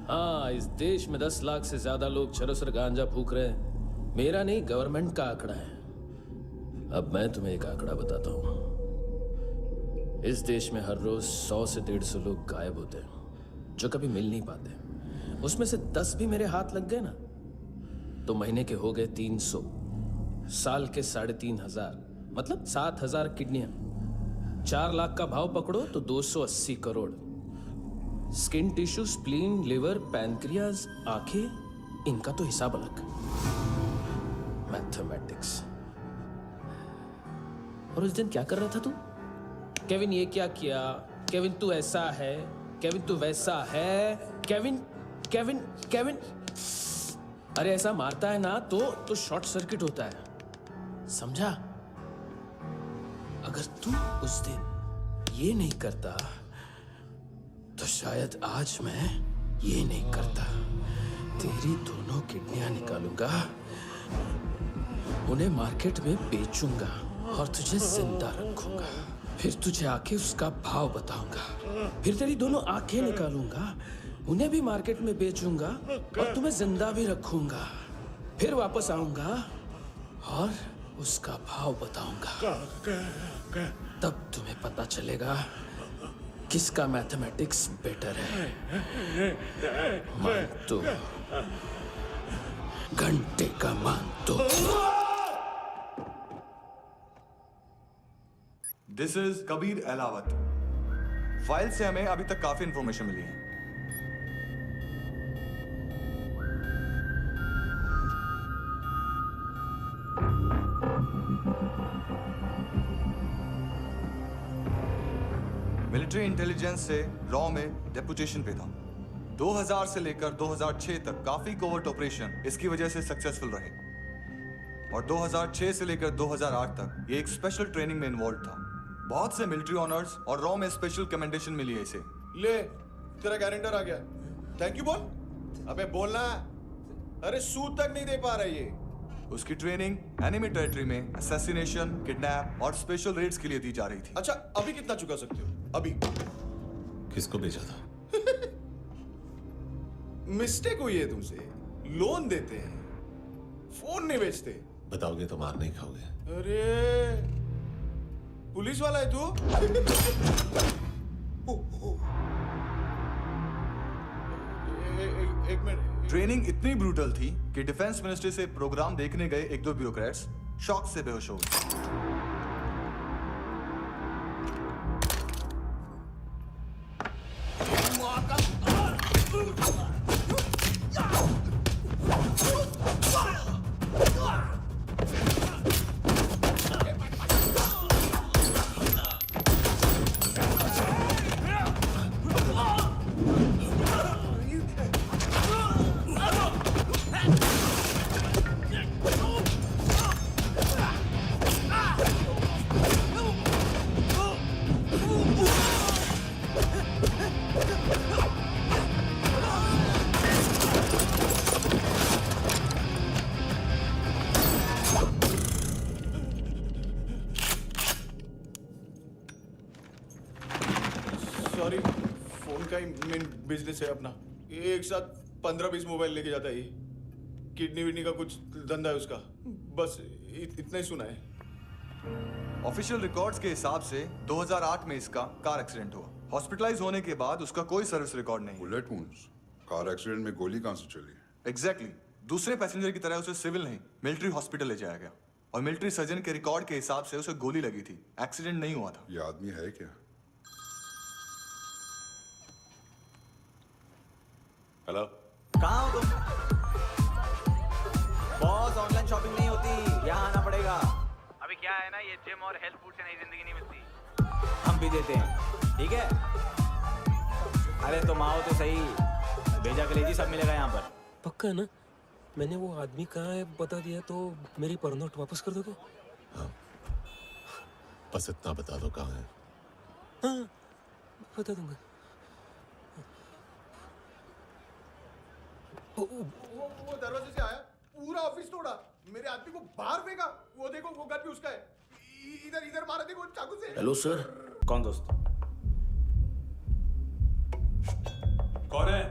हाँ, इस देश में 10 लाख से ज्यादा लोग चरस और गांजा फूक रहे हैं। मेरा नहीं, गवर्नमेंट का आंकड़ा है। अब मैं तुम्हें एक आंकड़ा बताता हूं। इस देश में हर रोज 100 से 150 लोग गायब होते हैं, जो कभी मिल नहीं पाते। उसमें से 10 भी मेरे हाथ लग गए ना, तो महीने के हो गए 300, साल के 3500, मतलब 7000 किडनियां। 4 लाख का भाव पकड़ो तो 280 crore. Skin tissue, spleen, liver, pancreas, आंखें, इनका तो हिसाब अलग। मैथमेटिक्स। और उस दिन क्या कर रहा था तू? केविन ये क्या किया, केविन तू ऐसा है, केविन तू वैसा है, केविन केविन केविन। अरे ऐसा मारता है ना तो शॉर्ट सर्किट होता है, समझा? अगर तू उस दिन ये नहीं करता तो शायद आज मैं ये नहीं करता। तेरी दोनों किडनियां निकालूंगा, उन्हें मार्केट में बेचूंगा और तुझे जिंदा रखूंगा। फिर तुझे आके उसका भाव बताऊंगा। फिर तेरी दोनों आंखें निकालूंगा, उन्हें भी मार्केट में बेचूंगा और तुम्हें जिंदा भी रखूंगा। फिर वापस आऊंगा और उसका भाव बताऊंगा। तब तुम्हें पता चलेगा किसका मैथमेटिक्स बेटर है। मानतो, घंटे का मानतो। This is Kabir Ahlawat. File से हमें अभी तक काफी इंफॉर्मेशन मिली है। मिलिट्री इंटेलिजेंस से रॉ में डेपुटेशन पे था। 2000 से लेकर 2006 तक काफी कोवर्ट ऑपरेशन इसकी वजह से सक्सेसफुल रहे, और 2006 से लेकर 2008 तक ये एक स्पेशल ट्रेनिंग में इन्वॉल्व था। बहुत से मिलिट्री ऑनर्स और रॉ में स्पेशल कमेंडेशन मिली है इसे। ले, तेरा गारंटर आ गया। थैंक यू बोल। अबे बोलना। अरे सूद तक नहीं दे पा रहा ये। उसकी ट्रेनिंग एनिमी टेरिटरी में असैसिनेशन, किडनैप और स्पेशल रेड्स के लिए दी जा रही थी। अच्छा, अभी कितना चुका सकते हो? अभी किसको भेजा था? मिस्टेक हुई है तुमसे। लोन देते हैं, फोन नहीं बेचते। बताओगे तो मार नहीं खाओगे। अरे पुलिस वाला है तू? एक मिनट। ट्रेनिंग इतनी ब्रूटल थी कि डिफेंस मिनिस्ट्री से प्रोग्राम देखने गए एक दो ब्यूरोक्रेट्स शॉक से बेहोश हो गए। सॉरी, फोन का ही मेन बिजनेस है अपना। एक साथ 15-20 मोबाइल लेके जाता है ये। किडनी विडनी का कुछ धंधा है उसका। बस इतना ही सुना है। ऑफिशियल रिकॉर्ड्स के हिसाब से 2008 में इसका कार एक्सीडेंट हुआ। हॉस्पिटलाइज होने के बाद उसका कोई सर्विस रिकॉर्ड नहीं। बुलेट वुंड्स, कार एक्सीडेंट में गोली कहां से चली? एग्जैक्टली। दूसरे पैसेंजर की तरह उसे सिविल नहीं, मिलिट्री हॉस्पिटल ले जाया गया और मिलिट्री सर्जन के रिकॉर्ड के हिसाब से उसे गोली लगी थी। एक्सीडेंट नहीं हुआ था। ये आदमी है क्या? हेलो, कहाँ हो तुम? बॉस, ऑनलाइन शॉपिंग नहीं होती, यहाँ आना पड़ेगा। अभी क्या है ना, ये जिम और हेल्थ फूड से नई जिंदगी नहीं मिलती। हम भी देते हैं, ठीक है? अरे तुम आओ तो सही, भेजा कलेजी सब मिलेगा यहाँ पर। पक्का ना? मैंने वो आदमी कहाँ है बता दिया तो मेरी परनोट वापस कर दोगे? हाँ, बस इतना बता दो कहाँ है। हाँ, बता दूंगा। वो दरवाजे से आया, पूरा ऑफिस तोड़ा, मेरे आदमी को बाहर फेंका। वो देखो, वो गन भी उसका है। इधर इधर मारा, देखो चाकू से। Hello sir. कौन दोस्त? कौन है?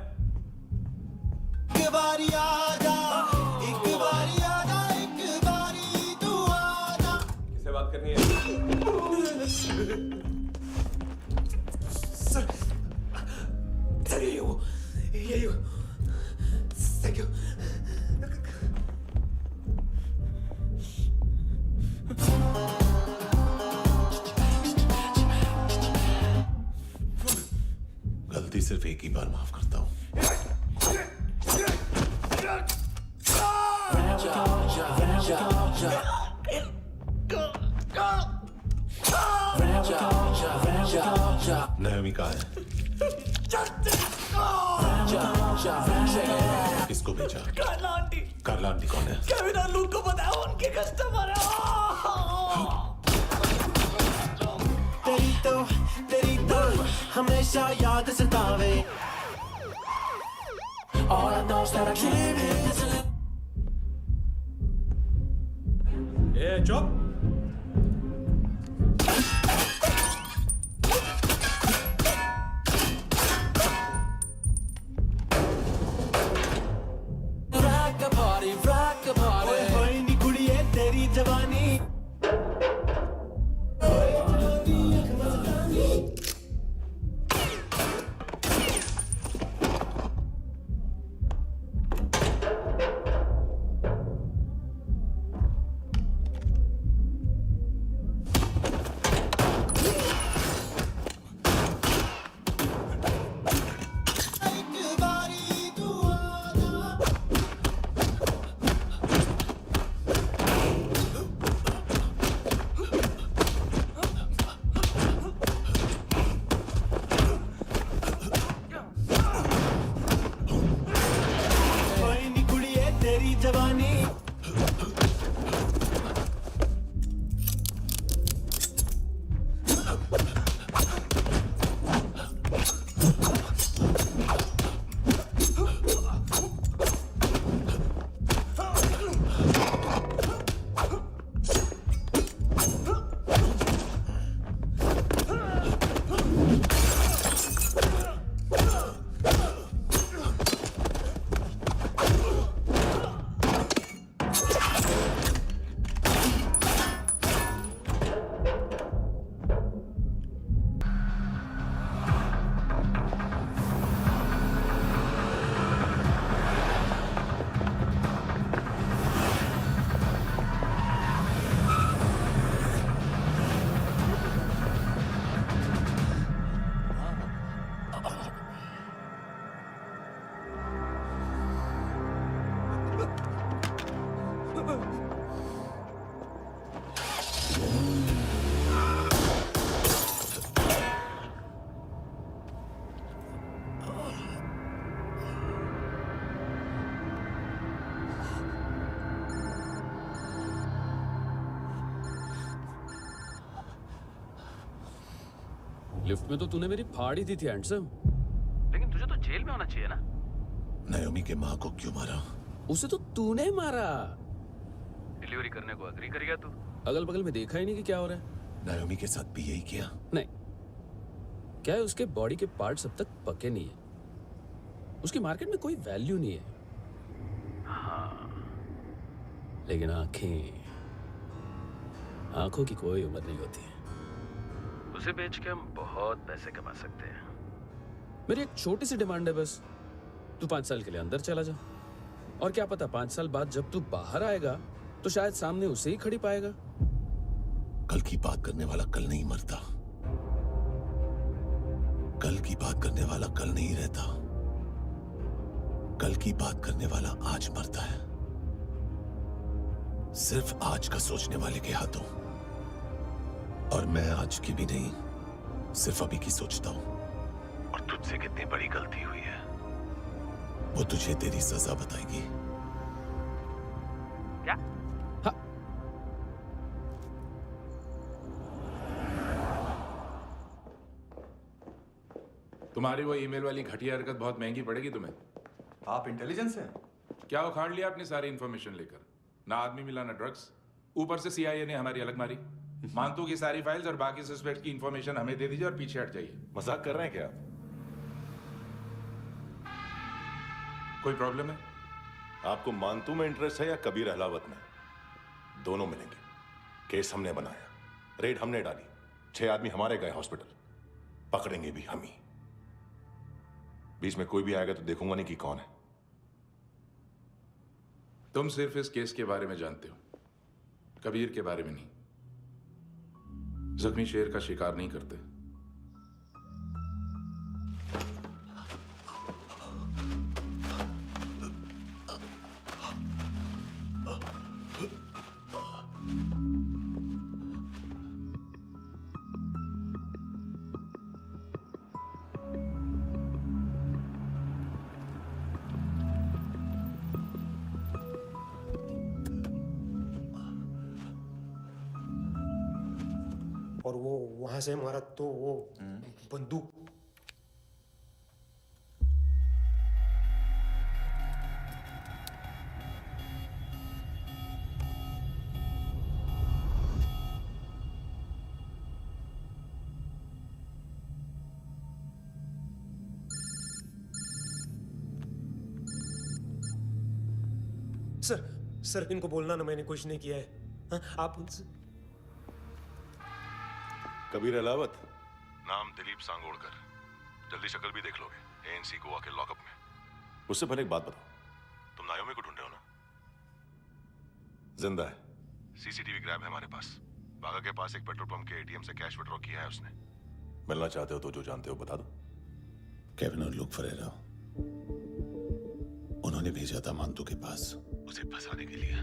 एक बारी आजा, एक बारी आजा, एक बारी तू आजा। किससे बात करनी है? सर यही हो। Thank you. गलती सिर्फ एक ही बार माफ करता हूँ। नायोमी कहाँ है? किसको भेजा? कार्ला आंटी। कार्ला आंटी कौन है? केविन और लूक को पता है, उनके कस्टमर है। तेरी तो हमेशा याद सतावे। All I know is that I can't hit this lip. ए चुप। rock the party. ओए होए नी कुड़िए तेरी जवानी। लिफ्ट में तो तूने मेरी फाड़ ही दी थी हैंडसम। लेकिन तुझे तो जेल में होना चाहिए ना। नायोमी के माँ को क्यों मारा? उसे तो तूने मारा। डिलीवरी करने को अग्री कर गया तू। अगल बगल में देखा ही नहीं कि क्या हो रहा है। नायोमी के साथ भी यही किया? नहीं, क्या है उसके बॉडी के पार्ट्स अब तक पके नहीं है। उसकी मार्केट में कोई वैल्यू नहीं है। हाँ, लेकिन आंखों की कोई उम्र नहीं होती है। उसे बेच के हम बहुत पैसे कमा सकते हैं। मेरी एक छोटी सी डिमांड है बस, तू 5 साल के लिए अंदर चला जा, और क्या पता 5 साल बाद जब तू बाहर आएगा तो शायद सामने उसे ही खड़ी पाएगा। कल की बात करने वाला कल नहीं मरता, कल की बात करने वाला कल नहीं रहता, कल की बात करने वाला आज मरता है। सिर्फ आज का सोचने वाले के हाथों। और मैं आज की भी नहीं, सिर्फ अभी की सोचता हूं। और तुझसे कितनी बड़ी गलती हुई है वो तुझे तेरी सजा बताएगी। क्या? हाँ। तुम्हारी वो ईमेल वाली घटिया हरकत बहुत महंगी पड़ेगी तुम्हें। आप इंटेलिजेंस हैं? क्या उखाड़ लिया अपनी सारी इन्फॉर्मेशन लेकर? ना आदमी मिला ना ड्रग्स, ऊपर से CIA ने हमारी अलग मारी। मानतू की सारी फाइल्स और बाकी सस्पेक्ट की इन्फॉर्मेशन हमें दे दीजिए और पीछे हट जाइए। मजाक कर रहे हैं क्या? कोई प्रॉब्लम है? आपको मानतू में इंटरेस्ट है या कबीर अहलावत में? दोनों मिलेंगे। केस हमने बनाया, रेड हमने डाली, 6 आदमी हमारे गए हॉस्पिटल, पकड़ेंगे भी हम ही। बीच में कोई भी आएगा तो देखूंगा नहीं कि कौन है। तुम सिर्फ इस केस के बारे में जानते हो, कबीर के बारे में नहीं। जख्मी शेर का शिकार नहीं करते। और वो वहां से मारा तो वो बंदूक। सर इनको बोलना ना मैंने कुछ नहीं किया है। हाँ, आप उनसे। कबीर अहलावत, नाम दिलीप सांगोड़कर। जल्दी शक्ल भी देख लोगे ANC गोवा के लॉकअप में। उससे पहले एक बात बताओ, तुम नायोमी को ढूंढ रहे हो ना? जिंदा है, CCTV ग्रैब है हमारे पास। बागा के पास एक पेट्रोल पंप के ATM से कैश विड्रॉ किया है उसने। मिलना चाहते हो तो जो जानते हो बता दो। केविन और लुक फरेरा, उन्होंने भेजा था मानतू के पास उसे फंसाने के लिए।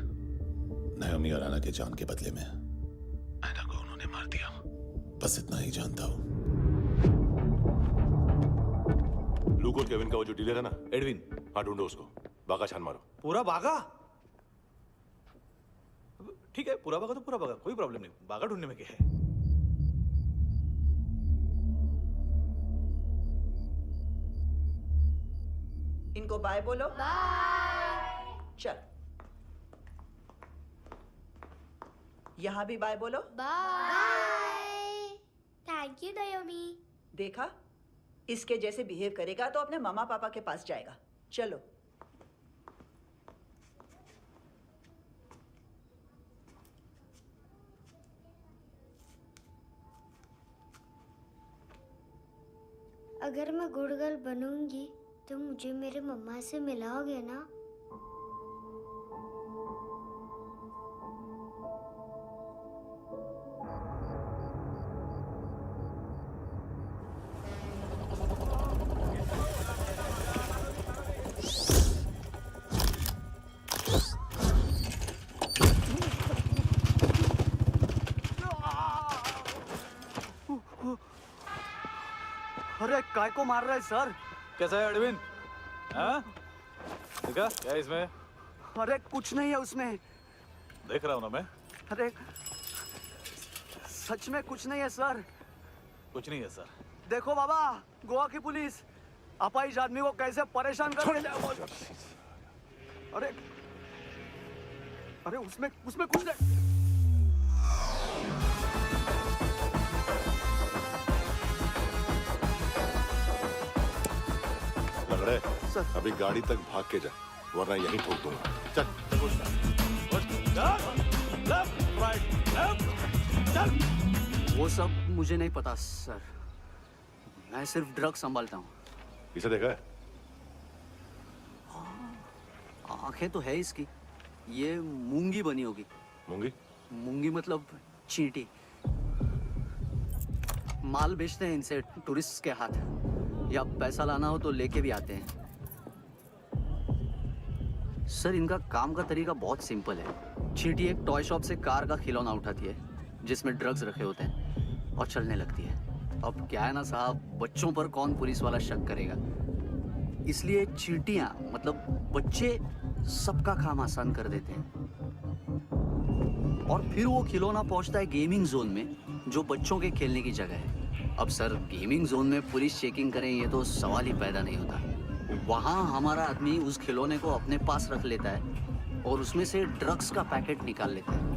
नायोमी और आना के जान के बदले में आना को उन्होंने मार दिया। बस इतना ही जानता हूं। लूक और केविन का वो जो डीलर है ना, एडविन, हाँ ढूंढो उसको। बागा छान मारो। पूरा बागा? ठीक है, पूरा बागा तो पूरा बागा, कोई प्रॉब्लम नहीं। बागा ढूंढने में क्या है? इनको बाय बोलो। बाय। चल, यहां भी बाय बोलो। बाय। Thank you नायोमी। देखा, इसके जैसे बिहेव करेगा तो अपने मामा पापा के पास जाएगा। चलो। अगर मैं गुड गर्ल बनूंगी तो मुझे मेरे मम्मा से मिलाओगे ना? अरे काय को मार रहा है सर? कैसा है अरविंद? हाँ? देखा क्या है इसमें? अरे कुछ नहीं है उसमें। देख रहा हूँ ना मैं। अरे सच में कुछ नहीं है सर। कुछ नहीं है सर। देखो बाबा, गोवा की पुलिस अपाहिज आदमी को कैसे परेशान कर रही है। अरे अरे उसमें उसमें कुछ नहीं। लंगड़े, अभी गाड़ी तक भाग के जा, वरना यहीं ठोक दूंगा। चल। वो सब मुझे नहीं पता सर, मैं सिर्फ ड्रग संभालता हूँ। इसे देखा है? आंखें तो है इसकी, ये मूंगी बनी होगी। मूंगी? मूंगी मतलब चींटी। माल बेचते हैं इनसे टूरिस्ट के हाथ, या पैसा लाना हो तो लेके भी आते हैं। सर इनका काम का तरीका बहुत सिंपल है। चींटी एक टॉय शॉप से कार का खिलौना उठाती है जिसमें ड्रग्स रखे होते हैं और चलने लगती है। अब क्या है ना साहब, बच्चों पर कौन पुलिस वाला शक करेगा, इसलिए चींटियां मतलब बच्चे सबका काम आसान कर देते हैं। और फिर वो खिलौना पहुंचता है गेमिंग जोन में, जो बच्चों के खेलने की जगह है। अब सर गेमिंग जोन में पुलिस चेकिंग करें ये तो सवाल ही पैदा नहीं होता। वहाँ हमारा आदमी उस खिलौने को अपने पास रख लेता है और उसमें से ड्रग्स का पैकेट निकाल लेता है,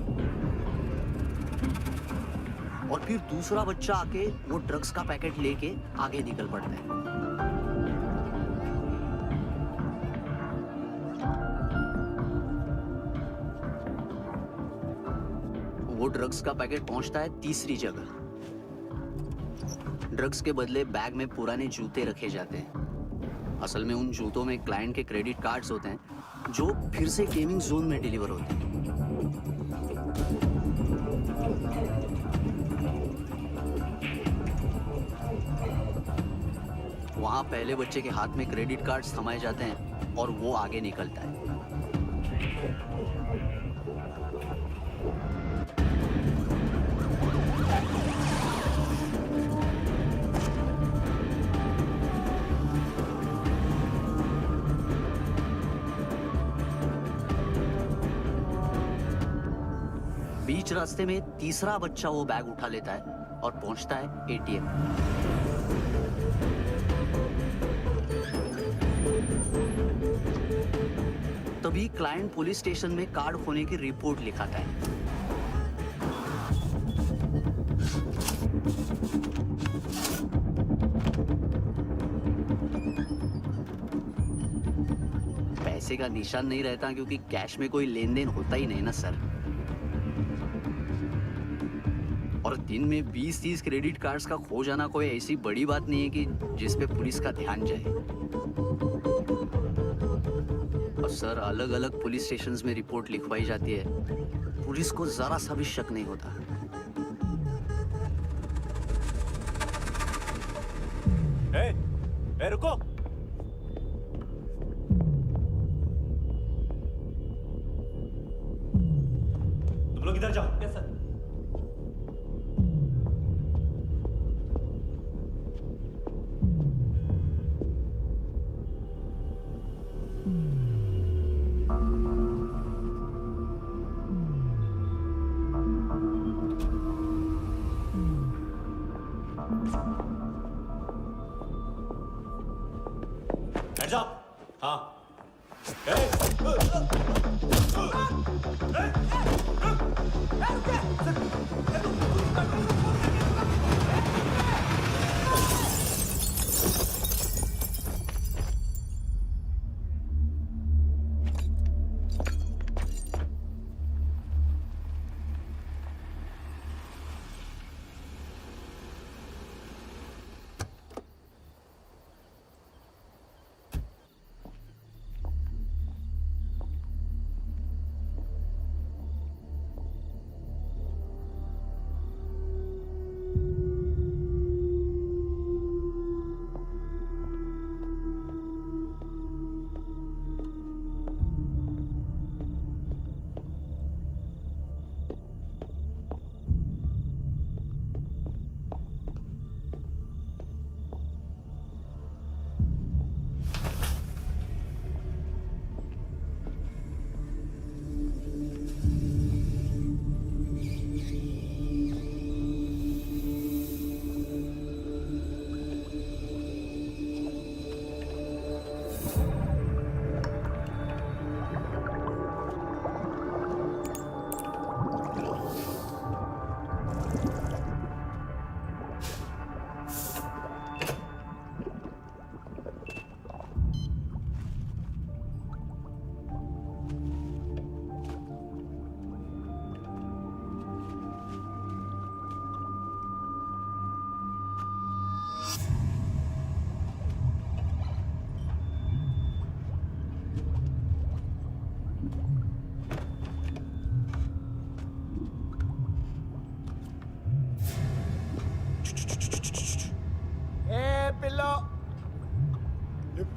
और फिर दूसरा बच्चा आके वो ड्रग्स का पैकेट लेके आगे निकल पड़ता है। वो ड्रग्स का पैकेट पहुंचता है तीसरी जगह। ड्रग्स के बदले बैग में पुराने जूते रखे जाते हैं। असल में उन जूतों में क्लाइंट के क्रेडिट कार्ड्स होते हैं जो फिर से गेमिंग जोन में डिलीवर होते हैं। वहां पहले बच्चे के हाथ में क्रेडिट कार्ड्स थमाए जाते हैं और वो आगे निकलता है। बीच रास्ते में तीसरा बच्चा वो बैग उठा लेता है और पहुंचता है एटीएम। तभी क्लाइंट पुलिस स्टेशन में कार्ड खोने की रिपोर्ट लिखाता है। पैसे का निशान नहीं रहता क्योंकि कैश में कोई लेन देन होता ही नहीं ना सर। और दिन में 20-30 क्रेडिट कार्ड्स का खो जाना कोई ऐसी बड़ी बात नहीं है कि जिस पे पुलिस का ध्यान जाए। और सर अलग अलग पुलिस स्टेशंस में रिपोर्ट लिखवाई जाती है, पुलिस को जरा सा भी शक नहीं होता। ए, रुको। तुम लोग इधर जाओ। Yes sir. Hands up! हाँ।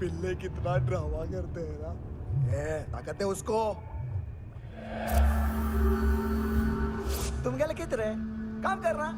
पिल्ले कितना ड्रामा करते हैं ना। ताकत है उसको। तुम क्या लिखित रहे काम कर रहा।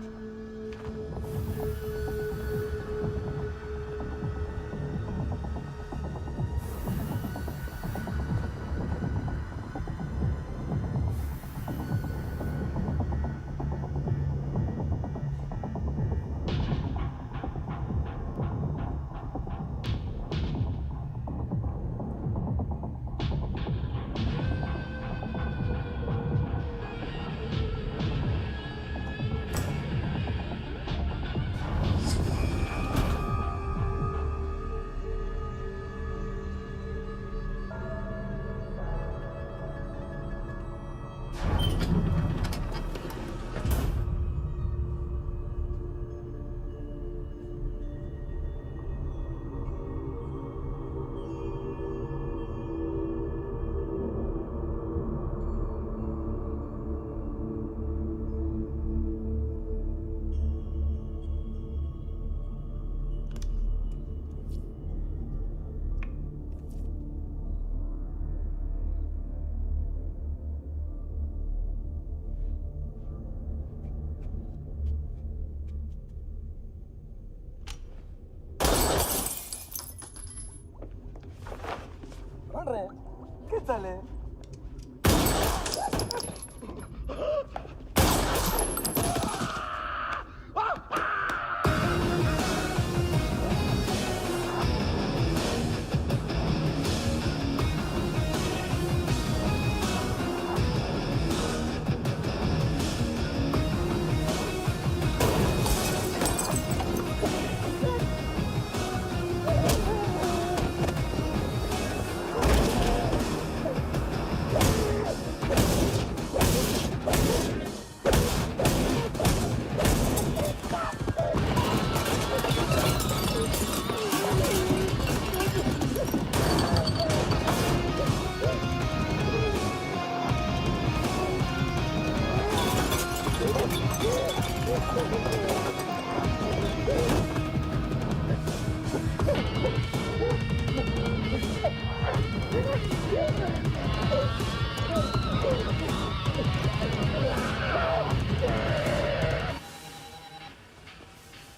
¿Qué tal,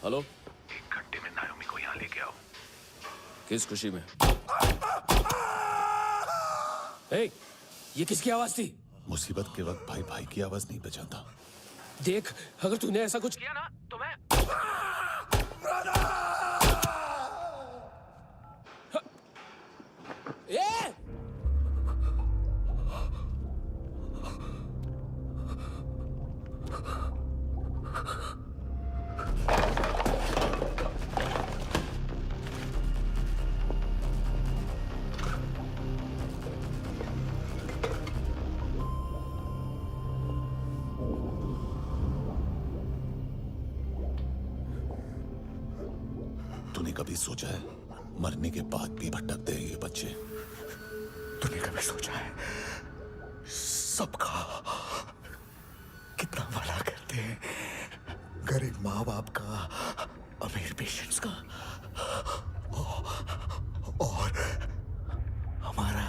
हेलो, 1 घंटे में नायोमी को यहाँ लेके आओ। किस खुशी में? ए, ये किसकी आवाज थी? मुसीबत के वक्त भाई भाई की आवाज नहीं बचाता। देख, अगर तूने ऐसा कुछ किया ना तो मैं ए! तूने कभी सोचा है मरने के बाद भी भटकते हैं ये बच्चे? तूने कभी सोचा है सबका कितना भला करते हैं? गरीब माँ बाप का, अमीर पेशेंट्स का, और हमारा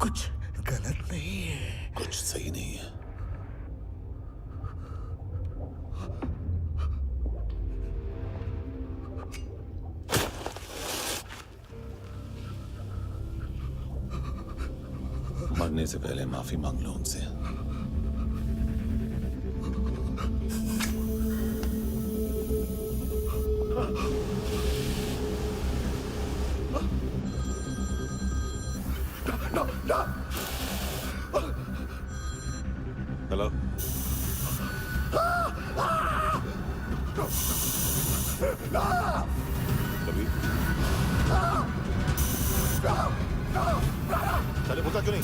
कुछ गलत नहीं है, कुछ सही नहीं है। मरने से पहले माफी मांग लो उनसे। हेलो, कभी चले बोलता क्यों नहीं?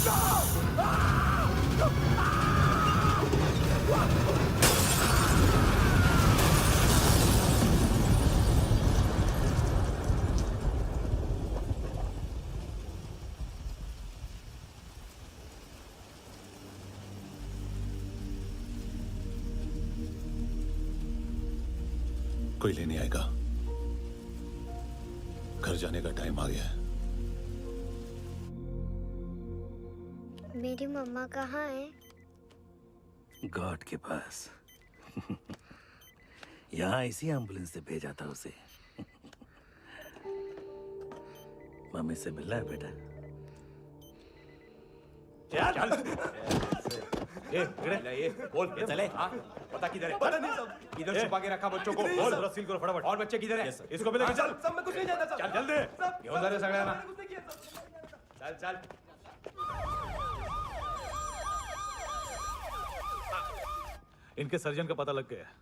कोई लेने आएगा? घर जाने का टाइम आ गया है। मेरी मम्मा कहाँ है? गॉड के पास। यहाँ इसी एम्बुलेंस से भेजा था उसे। मम्मी से मिलना है बेटा। चल ये बोल ये चले हाँ पता किधर है? पता नहीं सब इधर छुपा के रखा बच्चों को। बोल जरा सील करो फटाफट। और बच्चे किधर है? इसको भी लेके चल। सब मैं कुछ नहीं जानता। चल जल्दी घेऊन जा रे सगळ्यांना। चल चल इनके सर्जन का पता लग गया है।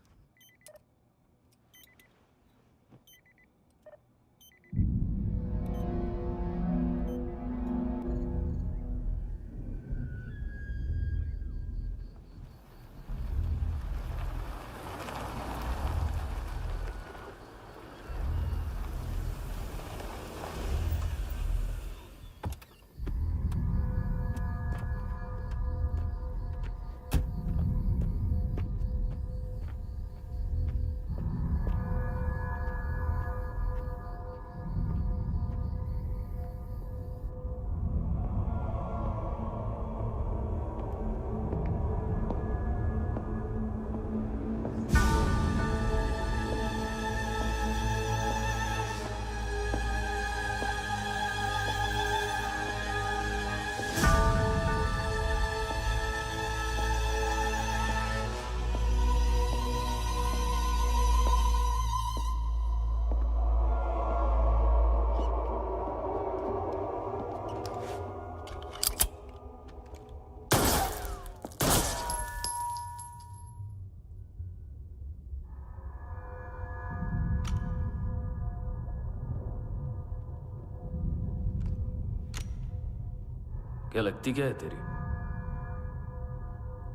क्या लगती क्या है तेरी?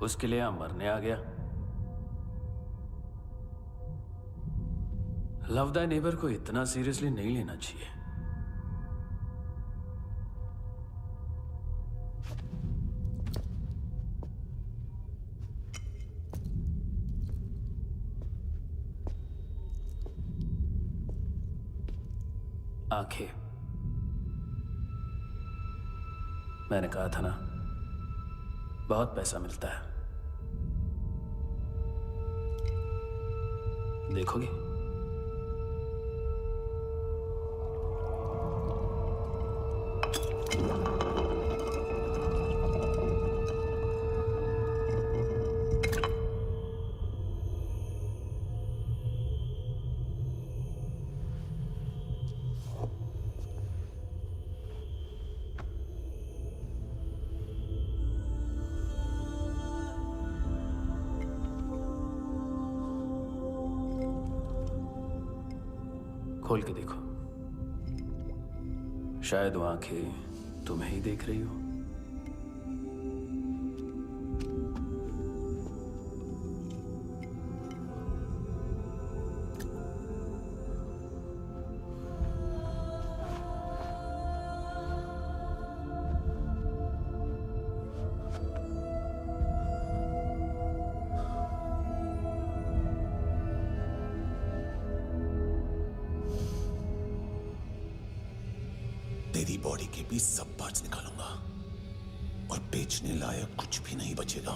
उसके लिए यहां मरने आ गया? लव द नेबर को इतना सीरियसली नहीं लेना चाहिए। आंखें, मैंने कहा था ना, बहुत पैसा मिलता है। देखोगे? खोल के देखो, शायद वो आंखें तुम्हें ही देख रही हो। तेरी बॉडी के भी सब पार्ट्स निकालूंगा और बेचने लायक कुछ भी नहीं बचेगा।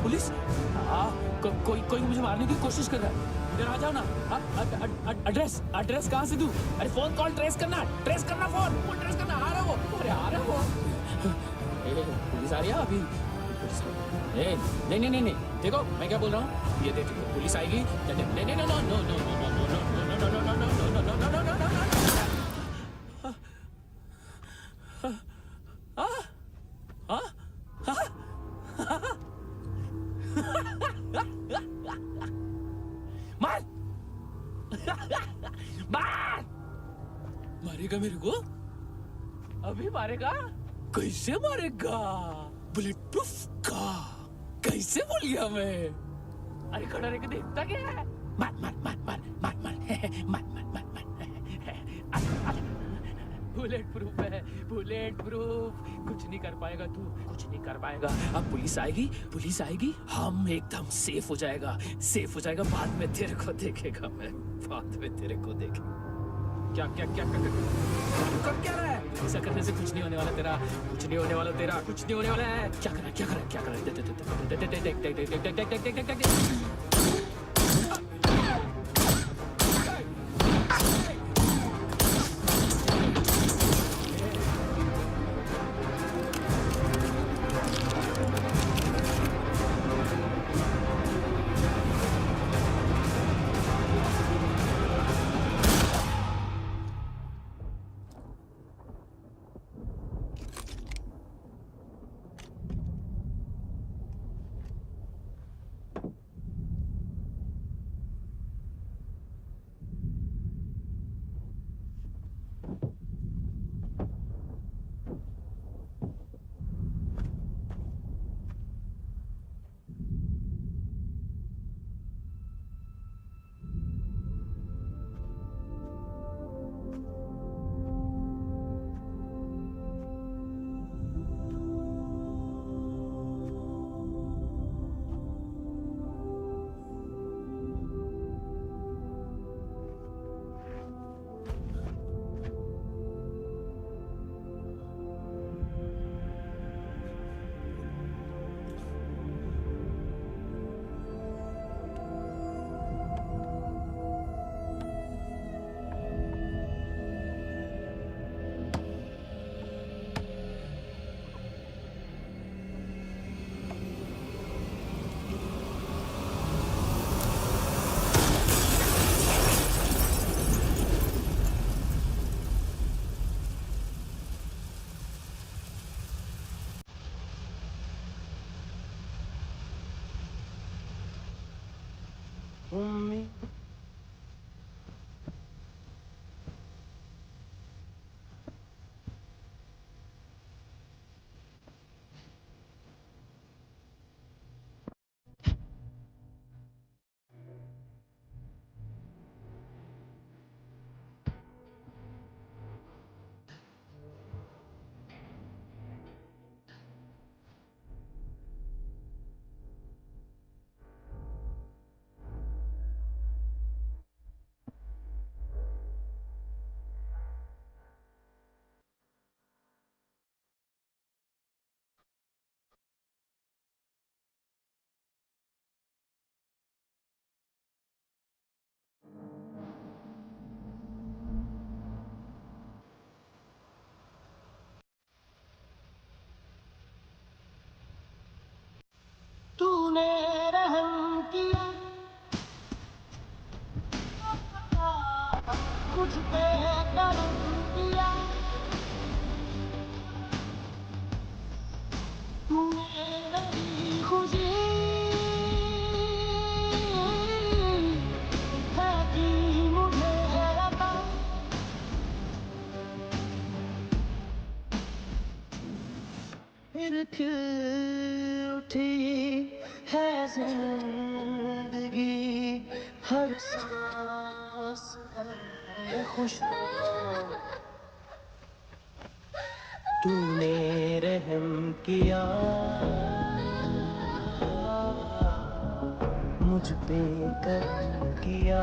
पुलिस? कोई मुझे मारने की कोशिश कर रहा है। इधर आ जाओ ना। एड्रेस कहाँ से दूं? अरे फोन कॉल ट्रेस करना फोन ट्रेस करना। आ रहा वो, अरे आ रहा वो। पुलिस आ रही है अभी। नहीं, देखो मैं क्या बोल रहा हूँ, ये देखो पुलिस आएगी। मार मारेगा मेरे को? अभी मारेगा? कैसे मारेगा? बुलेट प्रूफ का कैसे बोल गया मैं? अरे खड़ा रह के देखता क्या है? मार बुलेट प्रूफ है, बुलेट प्रूफ। कुछ नहीं कर पाएगा तू, कुछ नहीं कर पाएगा। अब पुलिस आएगी, हम एकदम सेफ हो जाएगा। बाद में तेरे को देखेगा मैं, बाद में तेरे को देखेगा। क्या कर क्या रहा है? ऐसा करने से कुछ नहीं होने वाला तेरा, कुछ नहीं होने वाला है। क्या कर रहा है? तूने रहम किया मुझ पे करम किया, तूने नहीं खुशी है कि मुझे रता फिर उठी है जिंदगी, हर सांस है खुशबू। तूने रहम किया मुझ पे करम किया।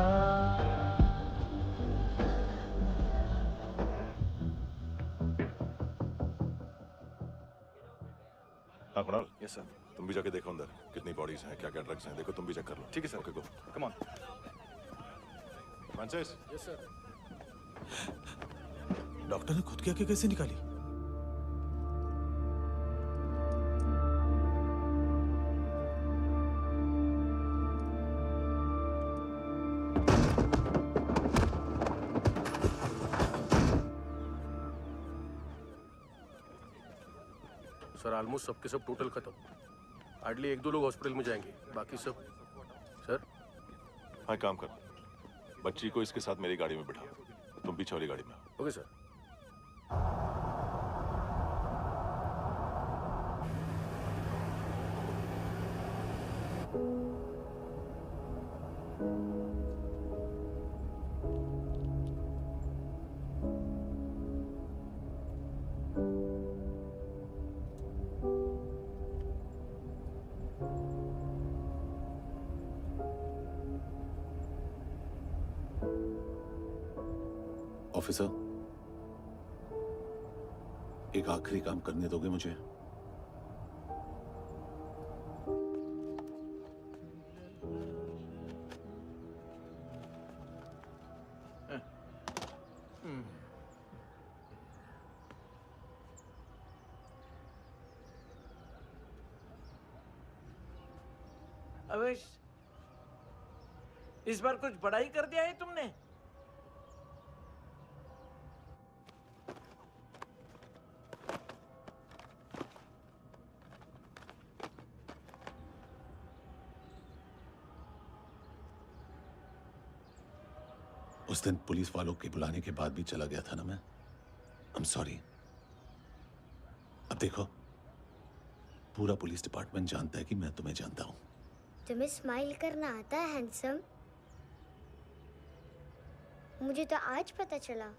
हाँ कुणाल, यस सर। तुम भी जाके देखो अंदर कितनी बॉडीज हैं, क्या क्या ड्रग्स हैं, देखो तुम भी चेक कर लो। ठीक है sir. Okay go. Come on. Francis. Yes sir. Doctor ने खुद की आंखें कैसे निकाली? सर ऑलमोस्ट सबके सब टोटल खत्म। हार्डली 1-2 लोग हॉस्पिटल में जाएंगे, बाकी सब। सर हाँ काम कर, बच्ची को इसके साथ मेरी गाड़ी में बिठा, तुम पीछे वाली गाड़ी में। Okay sir. ऑफिसर, एक आखिरी काम करने दोगे मुझे? अवेश, इस बार कुछ बड़ा ही कर दिया है तुमने। उस दिन पुलिस वालों के बुलाने के बाद भी चला गया था ना मैं। I'm sorry। अब देखो, पूरा पुलिस डिपार्टमेंट जानता है कि मैं तुम्हें जानता हूं। तुम्हें स्माइल करना आता है हैंडसम? मुझे तो आज पता चला।